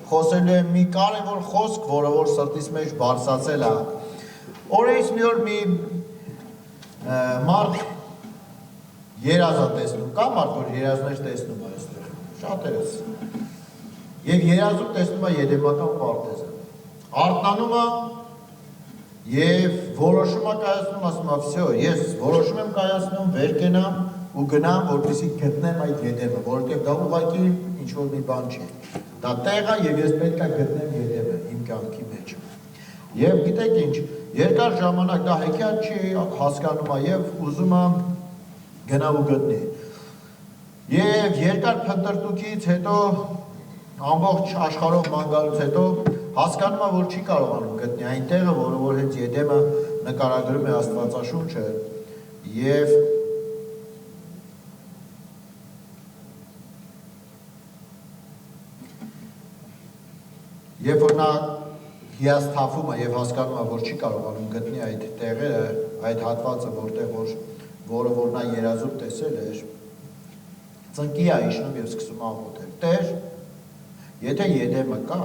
խոսելու եմ մի կարևոր խոսք, որը որ սրտիս մեջ բարձրացել է։ Օրերից մի օր մի մարդ երազ է տեսնում, կա մարդ, որ երազներ տեսնում է այստեղ, շատերս։ Եվ երազում տեսնում է Եդեմական պարտեզը։ Արթնանում է և որոշում է կայացնում, ասում է, վսյո, ես որոշում եմ կայացնում, վեր կենամ ու գնամ, որպեսզի գտնեմ այդ Եդեմը, որովհետև դա ուղղակի ինչ-որ մի բան չի։ Դա տեղ է և ես պետք է գտնեմ Եդեմը իմ կյանքի մեջ։ Եվ գիտեք ինչ, երկար ժամանակ դա հեքիաթ չի հասկանում է և ուզում է գնա ու գտնի։ Եվ երկար փնտրտուքից հետո ամբողջ աշխարհով ման գալուց հետո հասկանում է, որ չի կարողանում գտնի այն տեղը, որը որ հենց Եդեմը նկարագրում է Աստվածաշունչը և երբ որ նա հիասթափում է և հասկանում է, որ չի կարողանում գտնի այդ տեղերը, այդ հատվածը, որը որ նա երազում տեսել էր, ծնկի է իջնում և սկսում է աղոթել. Տեր, եթե Եդեմը կա,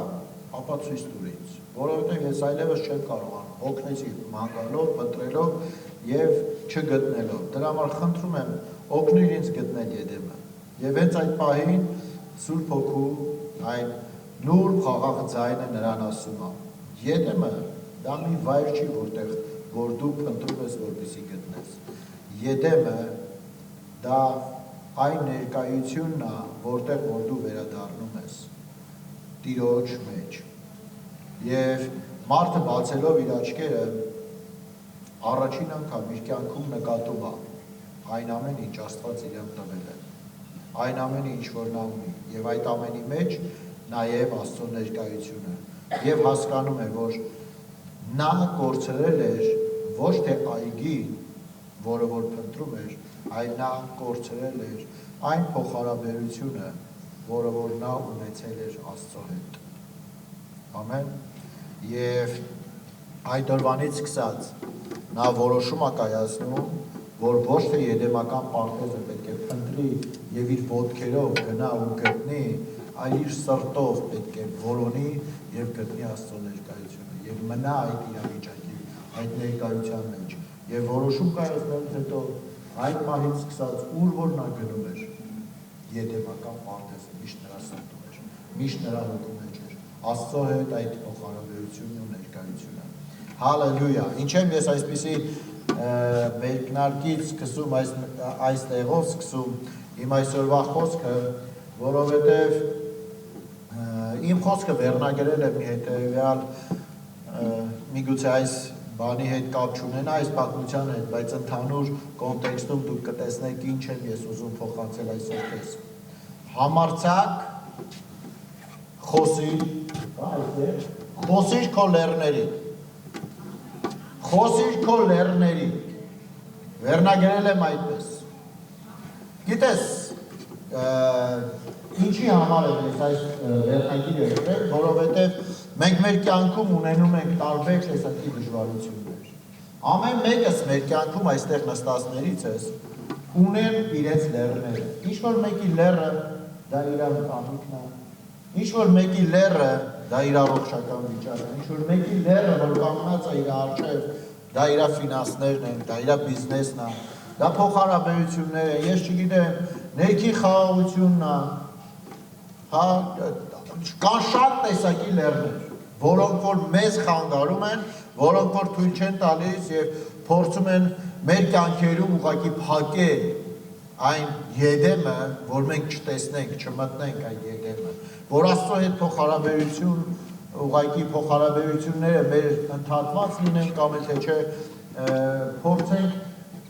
ապա ցույց տուր ինձ, որովհետև ես այլևս չեմ կարողանում, օգնեցի ման գալով, փնտրելով և չգտնելով։ Դրա համար խնդրում եմ, օգնիր ինձ գտնել Եդեմը։ Եվ հենց այդ պահին Սուրբ Հոգու այն նուրբ խաղաղ ձայնը նրան ասում է. Եդեմը դա մի վայր չի, որտեղ որ դու փնտրում ես, որպեսզի գտնես։ Եդեմը դա այն ներկայությունն է, որտեղ որ դու վերադառնում ես Տիրոջ մեջ։ Եվ մարդը բացելով իր աչքերը առաջին անգամ իր կյանքում նկատում է այն ամենը, ինչ Աստված իրեն տվել է, այն ամենը, ինչ որ նա ունի, եւ այդ ամենի մեջ նաև Աստծո ներկայությունը, եւ հասկանում է, որ նա կորցրել էր ոչ թե այգին, որը որ փնտրում էր, այլ նա կորցրել էր այն փոխհարաբերությունը, որը որ նա ունեցել էր Աստծո հետ։ Ամեն։ Եվ այդ օրվանից սկսած նա որոշում է կայացնում, որ ոչ թե Եդեմական պարտեզը պետք է փնտրի եւ իր ոտքերով գնա ու գտնի, այլ իր սրտով պետք է որոնի եւ գտնի Աստծո ներկայությունը եւ մնա այդ իրավիճակի, այդ ներկայության մեջ։ Եվ որոշում կայացնելուց հետո այդ պահից սկսած ուր որ նա գնում էր Եդեմական պարտեզը միշտ նրա սրտում էր, միշտ նրա հոգու մեջ էր, Աստծո հետ այդ փոխհարաբերությունն ու ներկայությունը։ Հալելույա։ Ինչ եմ ես այսպիսի մեկնարկից սկսում այս տեղով սկսում իմ այսօրվա խոսքը, որովհետև իմ խոսքը վերնագրել եմ հետևյալ միգուցե այս բանի հետ կապ չունենա, այս պատմության հետ, բայց ընդհանուր կոնտեքստում դուք կտեսնեք ինչ եմ ես ուզում փոխանցել այսօր քեզ։ Համարձակ խոսիր քո լեռներին։ Խոսիր քո լեռներին։ Վերնագրել եմ այդպես։ Գիտես, ինչի համար եմ ես այս վերնագիրը գրել, որովհետև մենք մեր կյանքում ունենում ենք տարբեր տեսակի դժվարություններ։ Ամեն մեկս մեր կյանքում այստեղ նստածներիցս ունեն իրենց լեռները։ Ինչ-որ մեկի լեռը դա իր ընտանիքն է, ինչ-որ մեկի լեռը դա իր առողջական վիճակն է, ինչ-որ մեկի լեռը, որ կանգնած է իր առջև, դա իր ֆինանսներն են, դա իր բիզնեսն է, դա փոխհարաբերություններ են, ես չգիտեմ, ներքին խաղաղությունն է, կան շատ տեսակի լեռներ, որոնք որ մեզ խանգարում են, որոնք որ թույլ չեն տալիս եւ փորձում են մեր կյանքերում ուղղակի փակել այն Եդեմը, որ մենք չտեսնենք, չմտնենք այն Եդեմը, որ Աստծո հետ փոխհարաբերություն, ուղղակի փոխհարաբերությունները մեր ընդհատված լինեն կամ թե չէ փորձենք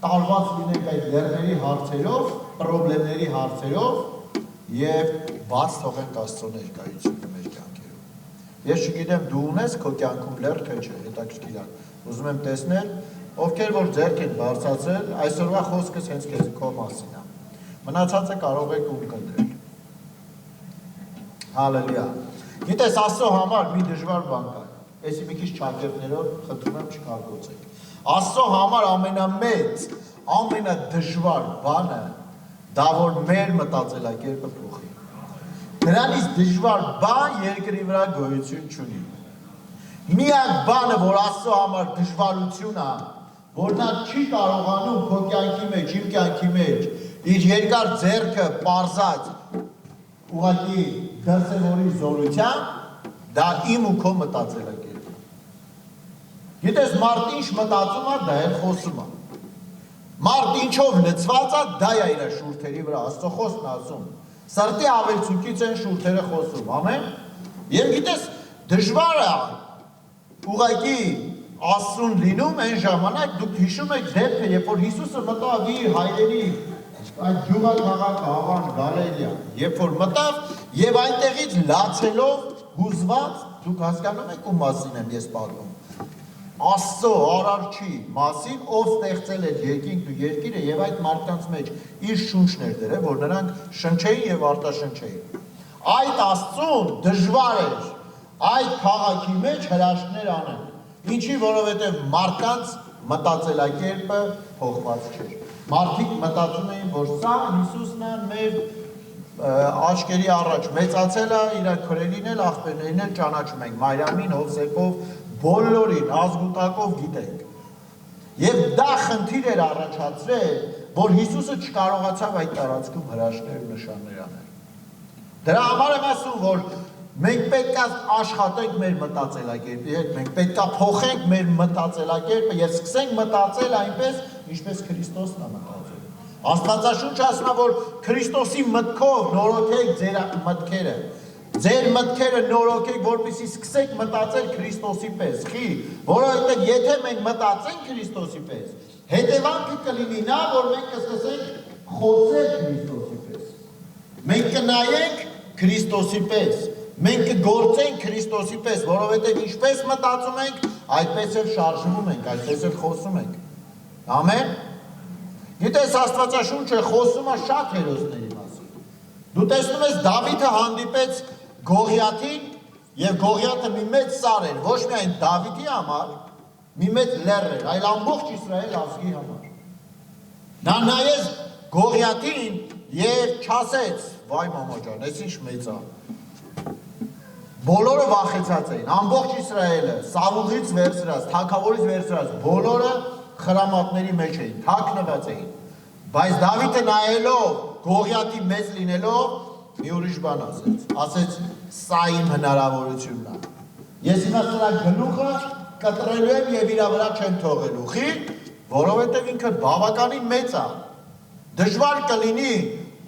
տարված լինենք այդ լեռների հարցերով, խնդիրների հարցերով եւ բաց թողենք Աստծո ներկայությունը մեր կյանքերում։ Ես չգիտեմ դու ունես քո կյանքում լեռ թե չէ, հետաքրքիր է։ Ուզում եմ տեսնել, ովքեր որ ձեռք են բարձրացրել, այսօրվա խոսքս հենց քեզ քո մասին է։ Մնացածը կարող եք ունկնդրել։ Հալելույա։ Գիտես, Աստծո համար մի դժվար բան կա։ Էսի մի քիչ չակերտներով խնդրում եմ չկարգոցեք։ Աստծո համար ամենամեծ, ամենադժվար բանը դա որ մեր մտածելակերպը փոխի։ Դրանից դժվար բան երկրի վրա գոյություն չունի։ Միակ բանը, որ Աստծո համար դժվարություն է, որ նա չի կարողանում քո կյանքի մեջ, իմ կյանքի մեջ իր երկար ձեռքը պարզած ուղղակի դրսևորի զորությամբ, դա իմ ու քո մտածելակերպը։ Գիտես, մարդ ինչ մտածում է, դա էլ խոսում է։ Մարդ ինչով լցված է, դա է իր շուրթերի վրա, Աստծո խոսքն ասում։ Սրտի ավելցուկից են շուրթերը խոսում, ամեն։ Եվ գիտես, դժվար է ուղղակի Աստծուն լինում այն ժամանակ, դուք հիշում եք դեպքը, երբ որ Հիսուսը մտավ իր հայրերի այդ գյուղաքաղաքը Հավան Գալիլեա, երբ որ մտավ եւ այնտեղից լացելով հուզված, դուք հասկանում եք ում մասին եմ ես պատմում։ Աստծո արարչի մասին, ով ստեղծել էր երկինքն ու երկիրը եւ այդ մարդկանց մեջ իր շունչն էր դրել, որ նրանք շնչեին եւ արտաշնչեին։ Այդ Աստծուն դժվար էր այդ քաղաքի մեջ հրաշքներ անել։ Ինչի, որովհետև մարդկանց մտածելակերպը փոխված չէր։ Մարդիկ մտածում էին, որ սա Հիսուսն է մեր աչքերի առաջ մեծացել է, իր քրերին էլ, աղբերներին էլ ճանաչում ենք, Մարիամին, Հովսեփով, բոլորին ազգուտակով գիտենք։ Եվ դա խնդիր էր առաջացրել, որ Հիսուսը չկարողացավ այդ տարածքում հրաշքներ ու նշաններ անել։ Դրա համար եմ ասում, որ մենք պետք է աշխատենք մեր մտածելակերպի հետ, մենք պետք է փոխենք մեր մտածելակերպը եւ սկսենք մտածել այնպես, ինչպես Քրիստոսն է մտածել։ Աստվածաշունչը ասում է, որ Քրիստոսի մտքով նորոգեք ձեր մտքերը։ Ձեր մտքերը նորոգեք, որպեսզի սկսեք մտածել Քրիստոսի պես։ Խի, որովհետեւ եթե մենք մտածենք Քրիստոսի պես, հետևանքը կլինի նա, որ մենք կսկսենք խոսել Քրիստոսի պես։ Մենք կնայենք Քրիստոսի պես։ Մենք կգործենք Քրիստոսի պես, որովհետև ինչպես մտածում ենք, այդպես էլ շարժվում ենք, այդպես էլ խոսում ենք։ Ամեն։ Գիտես, Աստվածաշունչը խոսում է շատ հերոսների մասին։ Դու տեսնում ես Դավիթը հանդիպեց Գողիաթին, եւ Գողիաթը մի մեծ սար էր, ոչ միայն Դավիթի համար, մի մեծ լեռ էր, այլ ամբողջ Իսրայել ազգի համար։ Նա նայեց Գողիաթին եւ չասեց. «Վայ մամա ջան, ես ինչ մեծ է»։ Բոլորը վախեցած էին, ամբողջ Իսրայելը, Սավուղից վերցրած, թագավորից վերցրած, բոլորը խրամատների մեջ էին, թաքնված էին։ Բայց Դավիթը նայելով, Գողիաթի մեծ լինելով, մի ուրիշ բան ասեց, սա իմ հնարավորությունն է։ Ես հիմա սրա գլուխը կտրելու եմ եւ իր վրա չեմ թողելու։ Խի, որովհետեւ ինքը բավականին մեծ է։ Դժվար կլինի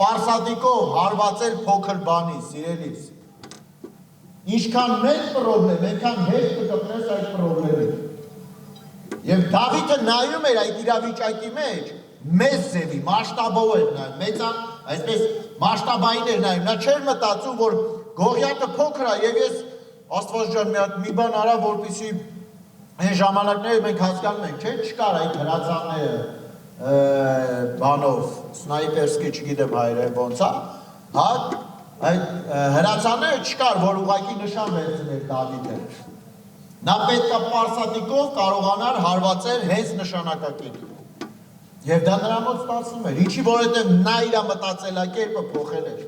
պարսատիկով հարվածել փոքր բանի, սիրելիս։ Ինչքան մեծ պրոբլեմ, այնքան հեշտ կգտնես այդ պրոբլեմին։ Եվ Դավիթը նայում էր այդ իրավիճակի մեջ, մեծ ձևի, մասշտաբով էր նայում, մեծան, այսպես մասշտաբային էր նայում, նա չէր մտածում, որ Գողիաթը փոքր է եւ ես Աստված ջան մի բան արա, որպեսզի այն ժամանակները մենք հասկանում ենք, չէ՞, չկար այդ հրացանները բանով, սնայպերսկի, չգիտեմ հայերեն ոնց է, հա, այդ հրացանները չկար, որ ուղղակի նշան վերցներ Դավիթը։ Նա պետք է պարսատիկով կարողանար հարվածել հենց նշանակակետին։ Եվ դա նրա մոտ ստացվում էր, ինչի որովհետև նա իր մտածելակերպը փոխել էր։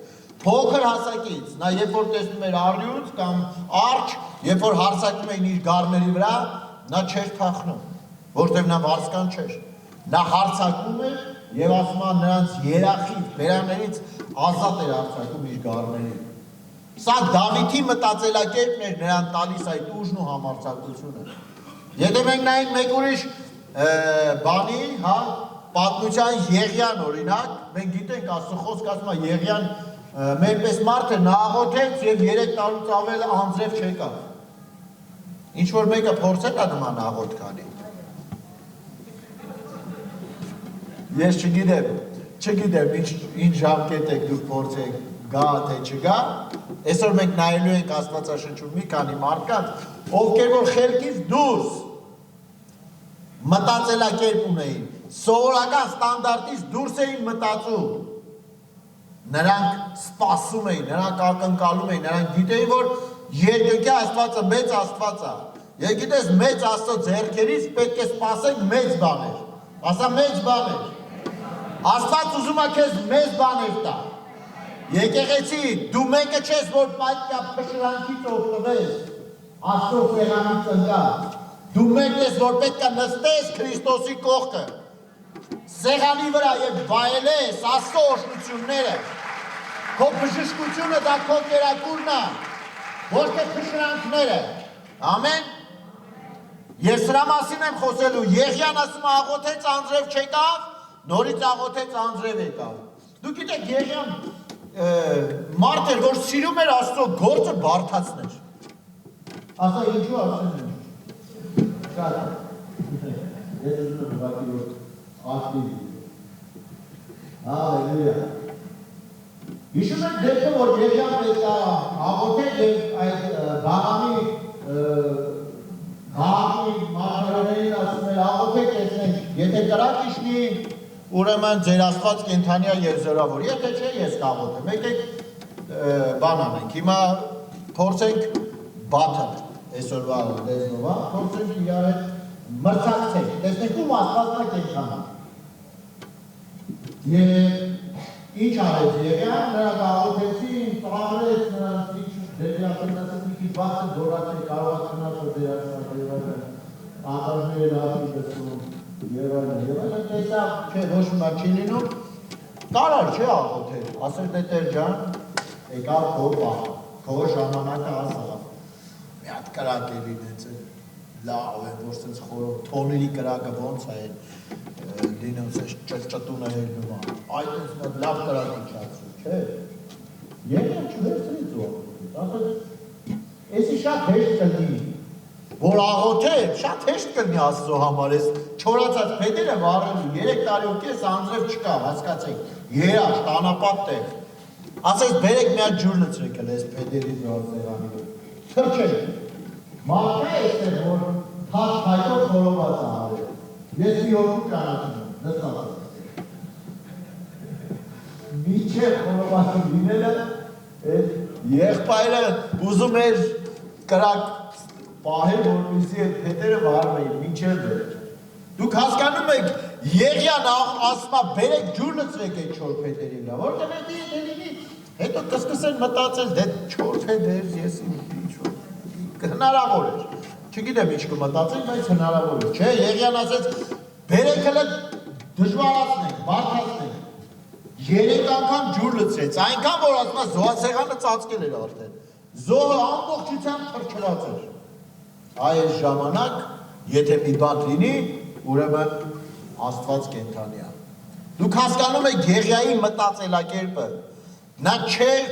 Փոքր հասակից, նա երբ որ տեսնում էր առյուծ կամ արջ, երբ որ հարձակվում էին իր գառների վրա, նա չէր փախնում, որտեղ նա վարձկան չէր։ Նա հարձակվում էր եւ ասում է նրանց երախից, բերաներից ազատ էր հարձակում իր գառներին։ Սա Դավիթի մտածելակերպն էր նրան տալիս այդ ուժն ու համարձակությունը։ Եթե մենք նայենք մեկ ուրիշ բանի, հա, պատմության Եղիան օրինակ, մենք գիտենք Աստծո խոսքը ասում է Եղիան մերպես մարդը նահաղոթեց եւ 3 տարուց ավել անձրև չեկավ։ Ինչ որ մեկը փորձել է նման աղոթ քանի։ Ես չգիտեմ ինչ ժամկետ եք դուք փորձեք գա թե չգա։ Այսօր մենք նայելու ենք Աստվածաշնչում մի քանի մարդկանց, ովքեր որ խելքից դուրս մտածելակերպ ունեին, սովորական ստանդարտից դուրս էին մտածում։ Նրանք սպասում էին, նրանք ակնկալում էին, նրանք գիտեին, որ երկնքի Աստվածը մեծ Աստված է։ Եվ գիտես, մեծ Աստծո ձեռքերից պետք է սպասենք մեծ բաներ։ Ասա մեծ բաներ։ Աստված ուզում է քեզ մեծ բաներ տա։ Եկեղեցի, դու մեկը չես, որ պայքա փշրանքից օգտվես, Աստծո սեղանից ընկա։ Դու մեկն ես, որ պետք է նստես Քրիստոսի կողքը, սեղանի վրա եւ վայելես Աստծո օրհնությունները։ Քո բժշկությունը դա քո կերակուրն է, ոչ թե փշրանքները։ Ամեն։ Ես սրա մասին եմ խոսելու։ Եղիան ասում աղոթեց անձրև չեկավ, նորից աղոթեց անձրև եկավ։ Դու գիտեք Եղիան մարդ էր, որ սիրում էր Աստծո գործը բարդացներ։ Ասա ինչու ասում եմ։ Շատ։ Ես ուզում եմ ուղղակի որ ակտիվ։ Հալելույա։ Հիշում եք դեպքը, որ Եղիան պետք է աղոթել եւ այդ Բաղամի մարգարեներին ասում էր աղոթեք տեսնենք, եթե կրակ իշնի, ուրեմն ձեր Աստված կենդանիա եւ զորավոր, եթե չէ ես կաղոթեմ։ Եկեք բան անենք։ Հիմա փորձենք բաթը այսօրվա լեզվով, փորձենք իրար հետ մրցակցենք, տեսնենք ում Աստվածն է կենդանա։ Եվ ինչ արեց Եղիան, նրանք աղոթեցին, ծաղրեց նրանց դերյակնացած մի քիչ բացը դորացել կարողացնած որ դերացնել անդարները լավի դասում եւ այլն տեսա չէ ոչ մի բան չի լինում կարար չէ աղոթել ասել դե Տեր ջան եկավ քո ժամանակը ասա մի հատ կրակ է լինեց լավ է որ sense խորով թոների կրակը ոնց է լինում sense ճճտուն է ելնում այդ լավ կրակ իջացու չէ եկել չվերցրի ձող Էսի շատ հեշտ կլնի, որ աղոթել, շատ հեշտ կլնի Աստծո համար, ես չորացած փետերը վառելու, 3 տարի ու կես անձրև չկա, հասկացեք, երաշ, տանապատ տեղ, ասես բերեք մի հատ ջուր լցրեք էլ ես փետերի զորձեղանի վրա, թրջեք, մարդը էստեղ, որ թաց հայտով խորոված է արել, ես մի հոգու ճանաչում եմ, նստած միջև խորովածը լինելը, Եղբայրը ուզում էր կրակ պահել, որպեսզի այդ փետերը վառվեին, մինչև վեր։ Դուք հասկանում եք, Եղիան ասում է, բերեք ջուր լցրեք այդ 4 փետերի վրա, որտեղ եթե լինի, հետո կսկսեն մտածել, դե 4 փետեր, ես ինչ-որ հնարավոր էր։ Չգիտեմ ինչ կմտածեն, բայց հնարավոր էր։ Չէ, Եղիան ասեց, բերեք հələ դժվարացնենք, բարդացնենք։ 3 անգամ ջուր լցրեց, այնքան որ ասում է զոհասեղանը ծածկել էր արդեն, զոհը ամբողջությամբ թրջված էր, այս ժամանակ, եթե մի բան լինի, ուրեմն Աստված կենդանի է, դուք հասկանում եք Եղիայի մտածելակերպը, նա չէր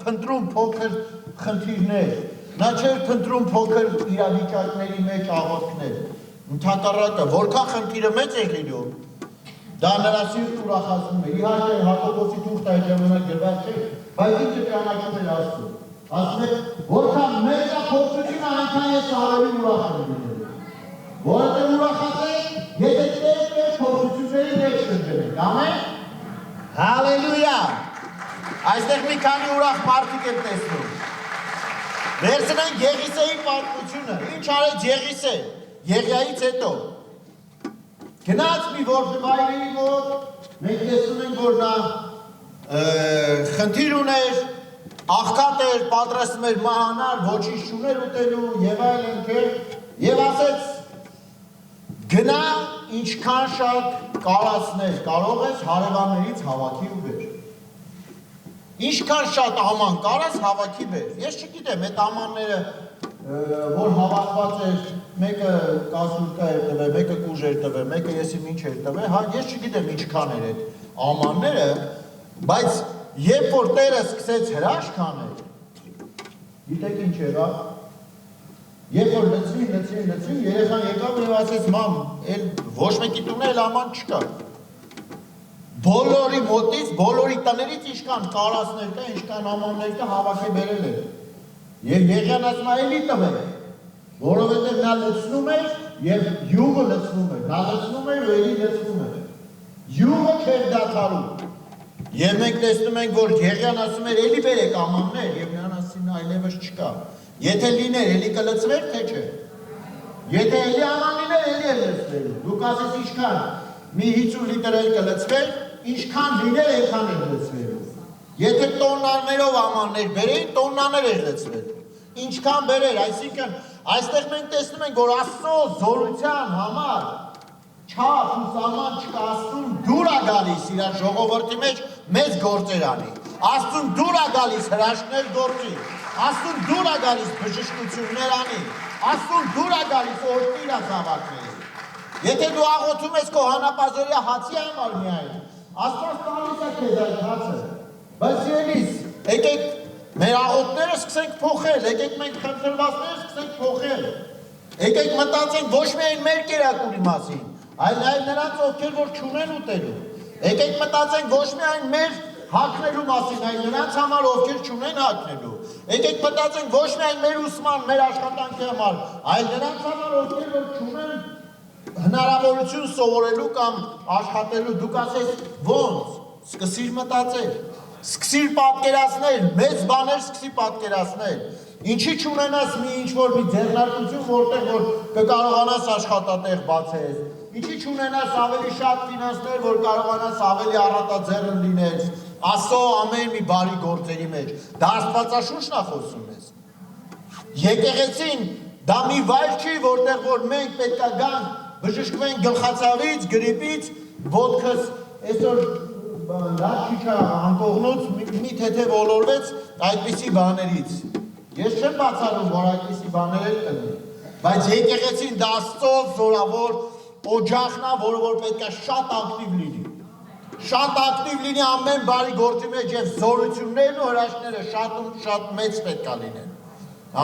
փնտրում փոքր խնդիրներ, նա չէր փնտրում փոքր իրավիճակների մեջ աղոթքներ, ընդհակառակը, որքան խնդիրը մեծ է լինում, դա նրա սիրտը ուրախացնում է, իհարկե Հակոբոսի թուղթը այդ ժամանակ գրված չէ, բայց ինքը ճանաչում էր Աստծուն։ Ասում է, որքան մեծ է փորձությունը, այնքան ես ավելի ուրախ եմ լինելու։ Որովհետև ուրախացեք, եթե Տերը փորձությունների մեջ կընկնենք, ամեն։ Հալելույա։ Այստեղ մի քանի ուրախ մարդիկ եմ տեսնում։ Վերցնենք Եղիսեի պատմությունը, ինչ արեց Եղիսե, Եղիայից հետո։ Գնաց մի որբայրերի մոտ, մենք տեսնում ենք, որ նա խնդիր ուներ, աղքատ էր, պատրաստում էր մահանալ, ոչինչ չուներ ուտելու եւ այլն չէ, եւ ասեց գնա ինչքան շատ կարասներ կարող ես հարևաններից հավաքի ու բեր։ Ինչքան շատ աման կարաս հավաքի բեր։ Ես չգիտեմ, այդ ամանները որ հավաքված էր, մեկը կասուրկա էր տվել, մեկը կուժ էր տվել, մեկը եսի ինչ էր տվել, հա ես չգիտեմ ինչքան էր այդ ամանները, բայց երբ որ Տերը սկսեց հրաշք անել, գիտեք ինչ եղավ, երբ որ լցրին, երեխան եկավ եւ ասեց մամ, էլ ոչ մեկի տունը էլ աման չկա։ Բոլորի մոտից, բոլորի տներից ինչքան կարասներ կա, ինչքան ամաններ կա, հավաքի բերել էր։ Եվ Եղիան ասում է էլի տվել, որովհետև նա լցնում էր եւ յուղը լցնում էր, նա լցնում էր ու էլի լցնում էր։ Յուղը չէր դադարում։ Եվ մենք տեսնում ենք, որ Եղիան ասում էր էլի բերեք ամաններ եւ նրան ասին այլևս չկա։ Եթե լիներ, էլի կլցվեր, թե չէ։ Եթե էլի աման լիներ, էլի է լցվելու։ Դուք ասես ինչքան, մի 50 լիտր էլ կլցվեր, ինչքան լիներ, այնքան է լցվելու։ Եթե տոննաներով ամաններ բերեին, տոննաներ էր լցվել։ Ինչքան բերեր, այսինքն այստեղ մենք տեսնում ենք, որ Աստծո զորության համար չափ ու սահման չկա, Աստծուն դուր է գալիս իր ժողովրդի մեջ մեծ գործեր անի։ Աստծուն դուր է գալիս հրաշքներ գործի։ Աստծուն դուր է գալիս բժշկություններ անի։ Աստծուն դուր է գալիս օրհնի իր զավակներին։ Եթե դու աղոթում ես քո հանապազորյա հացի համար միայն, Աստված տալիս է քեզ այդ հացը։ Բայց ելիս, եկեք մեր աղոթները սկսենք փոխել, եկեք մենք խնդրվածները սկսենք փոխել։ Եկեք մտածենք ոչ միայն մեր կերակուրի մասին, այլ նաև նրանց, ովքեր որ չունեն ուտելու։ Եկեք մտածենք ոչ միայն մեր հագնելու մասին, այլ նրանց համար, ովքեր չունեն հագնելու։ Եկեք մտածենք ոչ միայն մեր ուսման, մեր աշխատանքի համար, այլ նրանց համար, ովքեր որ չունեն հնարավորություն սովորելու կամ աշխատելու։ Դուք ասես ոնց, սկսիր մտածել, սկսիր պատկերացնել, մեծ բաներ սկսի պատկերացնել։ Ինչի չունենաս մի ինչ-որ մի ձեռնարկություն, որտեղ որ կկարողանաս աշխատատեղ բացես, ինչի չունենաս ավելի շատ ֆինանսներ, որ կարողանաս ավելի առատաձեռն լինես, Աստծո ամեն մի բարի գործերի մեջ։ Դա Աստվածաշունչն է խոսում ես։ Եկեղեցին դա մի վայր չի, որտեղ որ մենք պետք է գանք բժշկվենք գլխացավից, գրիպից, ոտքս այսօր լավ չի չա անկողնոց մի թեթև ոլորվեց այդպիսի բաներից։ Ես չեմ բացառում, որ այդպիսի բաներ էլ կլինի, բայց եկեղեցին դա Աստծո զորավոր օջախն է, որը որ պետք է շատ ակտիվ լինի։ Շատ ակտիվ լինի ամեն բարի գործի մեջ եւ զորություններն ու հրաշքները շատ մեծ պետք է լինեն։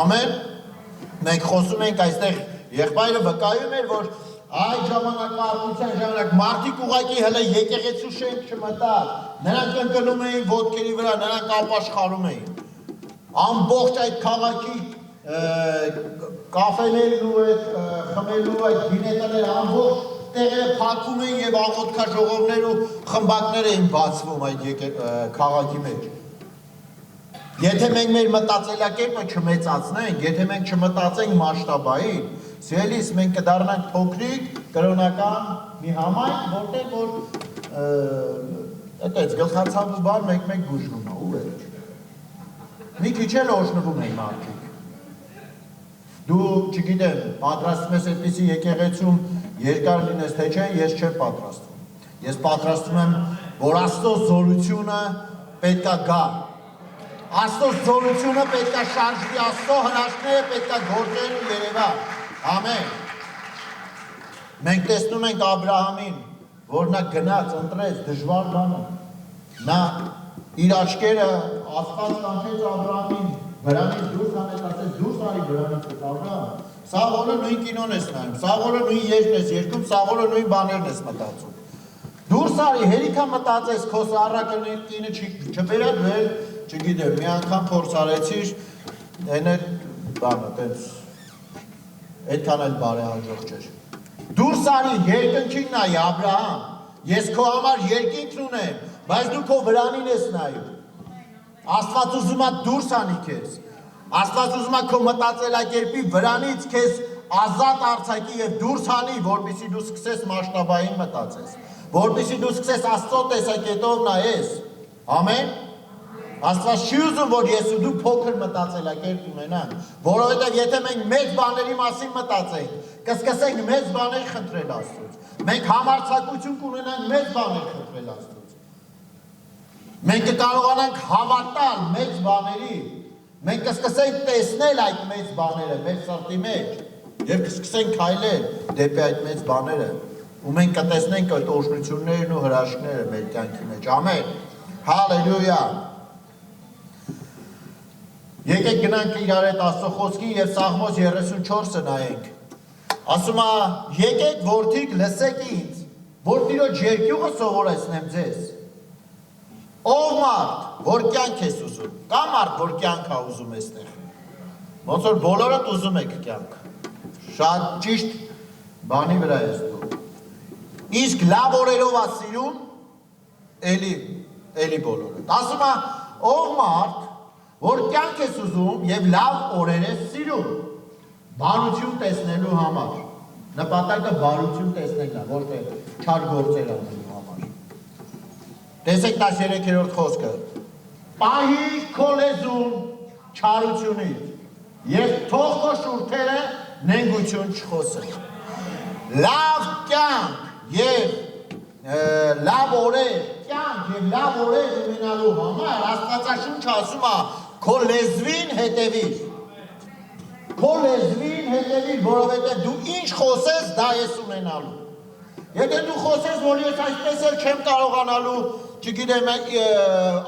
Ամեն։ Մենք խոսում ենք այստեղ եղբայրը վկայում էր, որ այդ ժամանակահատության ժամանակ մարդիկ ուղղակի հələ եկեղեցու շենք չմտար, նրանք ընկնում էին ոտքերի վրա, նրանք ապաշխարում էին։ Ամբողջ այդ քաղաքի կաֆեներն ու այդ խմելու այդ գինետները ամբողջ տեղերը փակվում էին եւ աղոթքաժողովներ ու խմբակներ էին բացվում այդ քաղաքի մեջ։ Եթե մենք մեր մտածելակերպը չմեծացնենք, եթե մենք չմտածենք մասշտաբային, սիրելիս մենք կդառնանք փոքրիկ կրոնական մի համայնք, որտեղ որ այդպես գլխացավ ու բան մեկ բուժվում է, ու վերջ։ Մի քիչ էլ օժնվում են մարդիկ։ Դու, չգիտեմ, պատրաստում ես այդպիսի եկեղեցում երկար լինես, թե չէ, ես չեմ պատրաստվում։ Ես պատրաստում եմ, որ Աստծո զորությունը պետք է գա։ Աստծո զորությունը պետք է շարժվի, Աստծո հրաշքները պետք է գործեն ու երևա։ Ամեն։ Մենք տեսնում ենք Աբրահամին, որ նա գնաց, ընտրեց դժվար բանը։ Նա իր աչքերը Աստված կանչեց Աբրահամին, վրանից դուրս հանեց, ասեց դուրս արի վրանից Աբրահամ։ Սա օրը նույն կինոն ես նայում, սա օրը նույն երգն ես երգում, սա օրը նույն բաներն ես մտածում։ Դուրս արի, հերիքա մտածես, քո սառակը կինը չբերած վեր, չգիտեմ, մի անգամ փորձ արեցիր, այն էլ բանը, տենց այդքան էլ բարեհաջող չէր։ Դուրս արի, երկնքին նայի, Աբրահամ, ես քո համար երկինք ունեմ, բայց դու քո վրանին ես նայում։ Աստված ուզում է դուրս անի քեզ։ Աստված ուզում է քո մտածելակերպի վրանից քեզ ազատ արձակի եւ դուրս անի, որպեսզի դու սկսես մասշտաբային մտածես, որպեսզի դու սկսես Աստծո տեսակետով նայես։ Ամեն։ Աստված չի ուզում, որ ես ու դու փոքր մտածելակերպ ունենանք, որովհետև եթե մենք մեծ բաների մասին մտածենք, կսկսենք մեծ բաներ խնդրել Աստծուց։ Մենք համարձակություն կունենանք մեծ բաներ խնդրել Աստծուց։ Մենք կկարողանանք հավատալ մեծ բաների, մենք կսկսենք տեսնել այդ մեծ բաները մեր սրտի մեջ եւ կսկսենք քայլել դեպի այդ մեծ բաները, ու մենք կտեսնենք այդ օրհնություններն ու հրաշքները մեր կյանքի մեջ։ Ամեն։ Հալելույա։ Եկեք գնանք իրար հետ Աստծո խոսքին եւ Սաղմոս 34-ը նայենք։ Ասում է. եկեք որդիկ լսեք ինձ, որ Տիրոջ երկյուղը սովորեցնեմ ձեզ։ Ով մարդ, որ կյանք ես ուզում, կա մարդ, որ կյանք է ուզում այստեղ։ Ոնց որ բոլորդ ուզում եք կյանք։ Շատ ճիշտ բանի վրա ես դու։ Իսկ լավ օրերով է սիրում, էլի բոլորդ։ Ասում է, ով մարդ, որ կյանք ես ուզում եւ լավ օրեր ես սիրում, բարություն տեսնելու համար։ Նպատակը բարություն տեսնելն է, ոչ թե չար գործեր անելու համար։ Տեսեք 13-րդ խոսքը։ պահիր քո լեզուն չարությունից եւ թող քո շուրթերը նենգություն չխոսեն։ Լավ կյանք եւ լավ օրեր կյանք եւ լավ օրեր ունենալու համար Աստվածաշունչը ասում է քո լեզվին հետևիր։ Քո լեզվին հետևիր, որովհետեւ դու ինչ խոսես, դա ես ունենալու։ Եթե դու խոսես, որ ես այսպես էլ չեմ կարողանալու, չգիտեմ,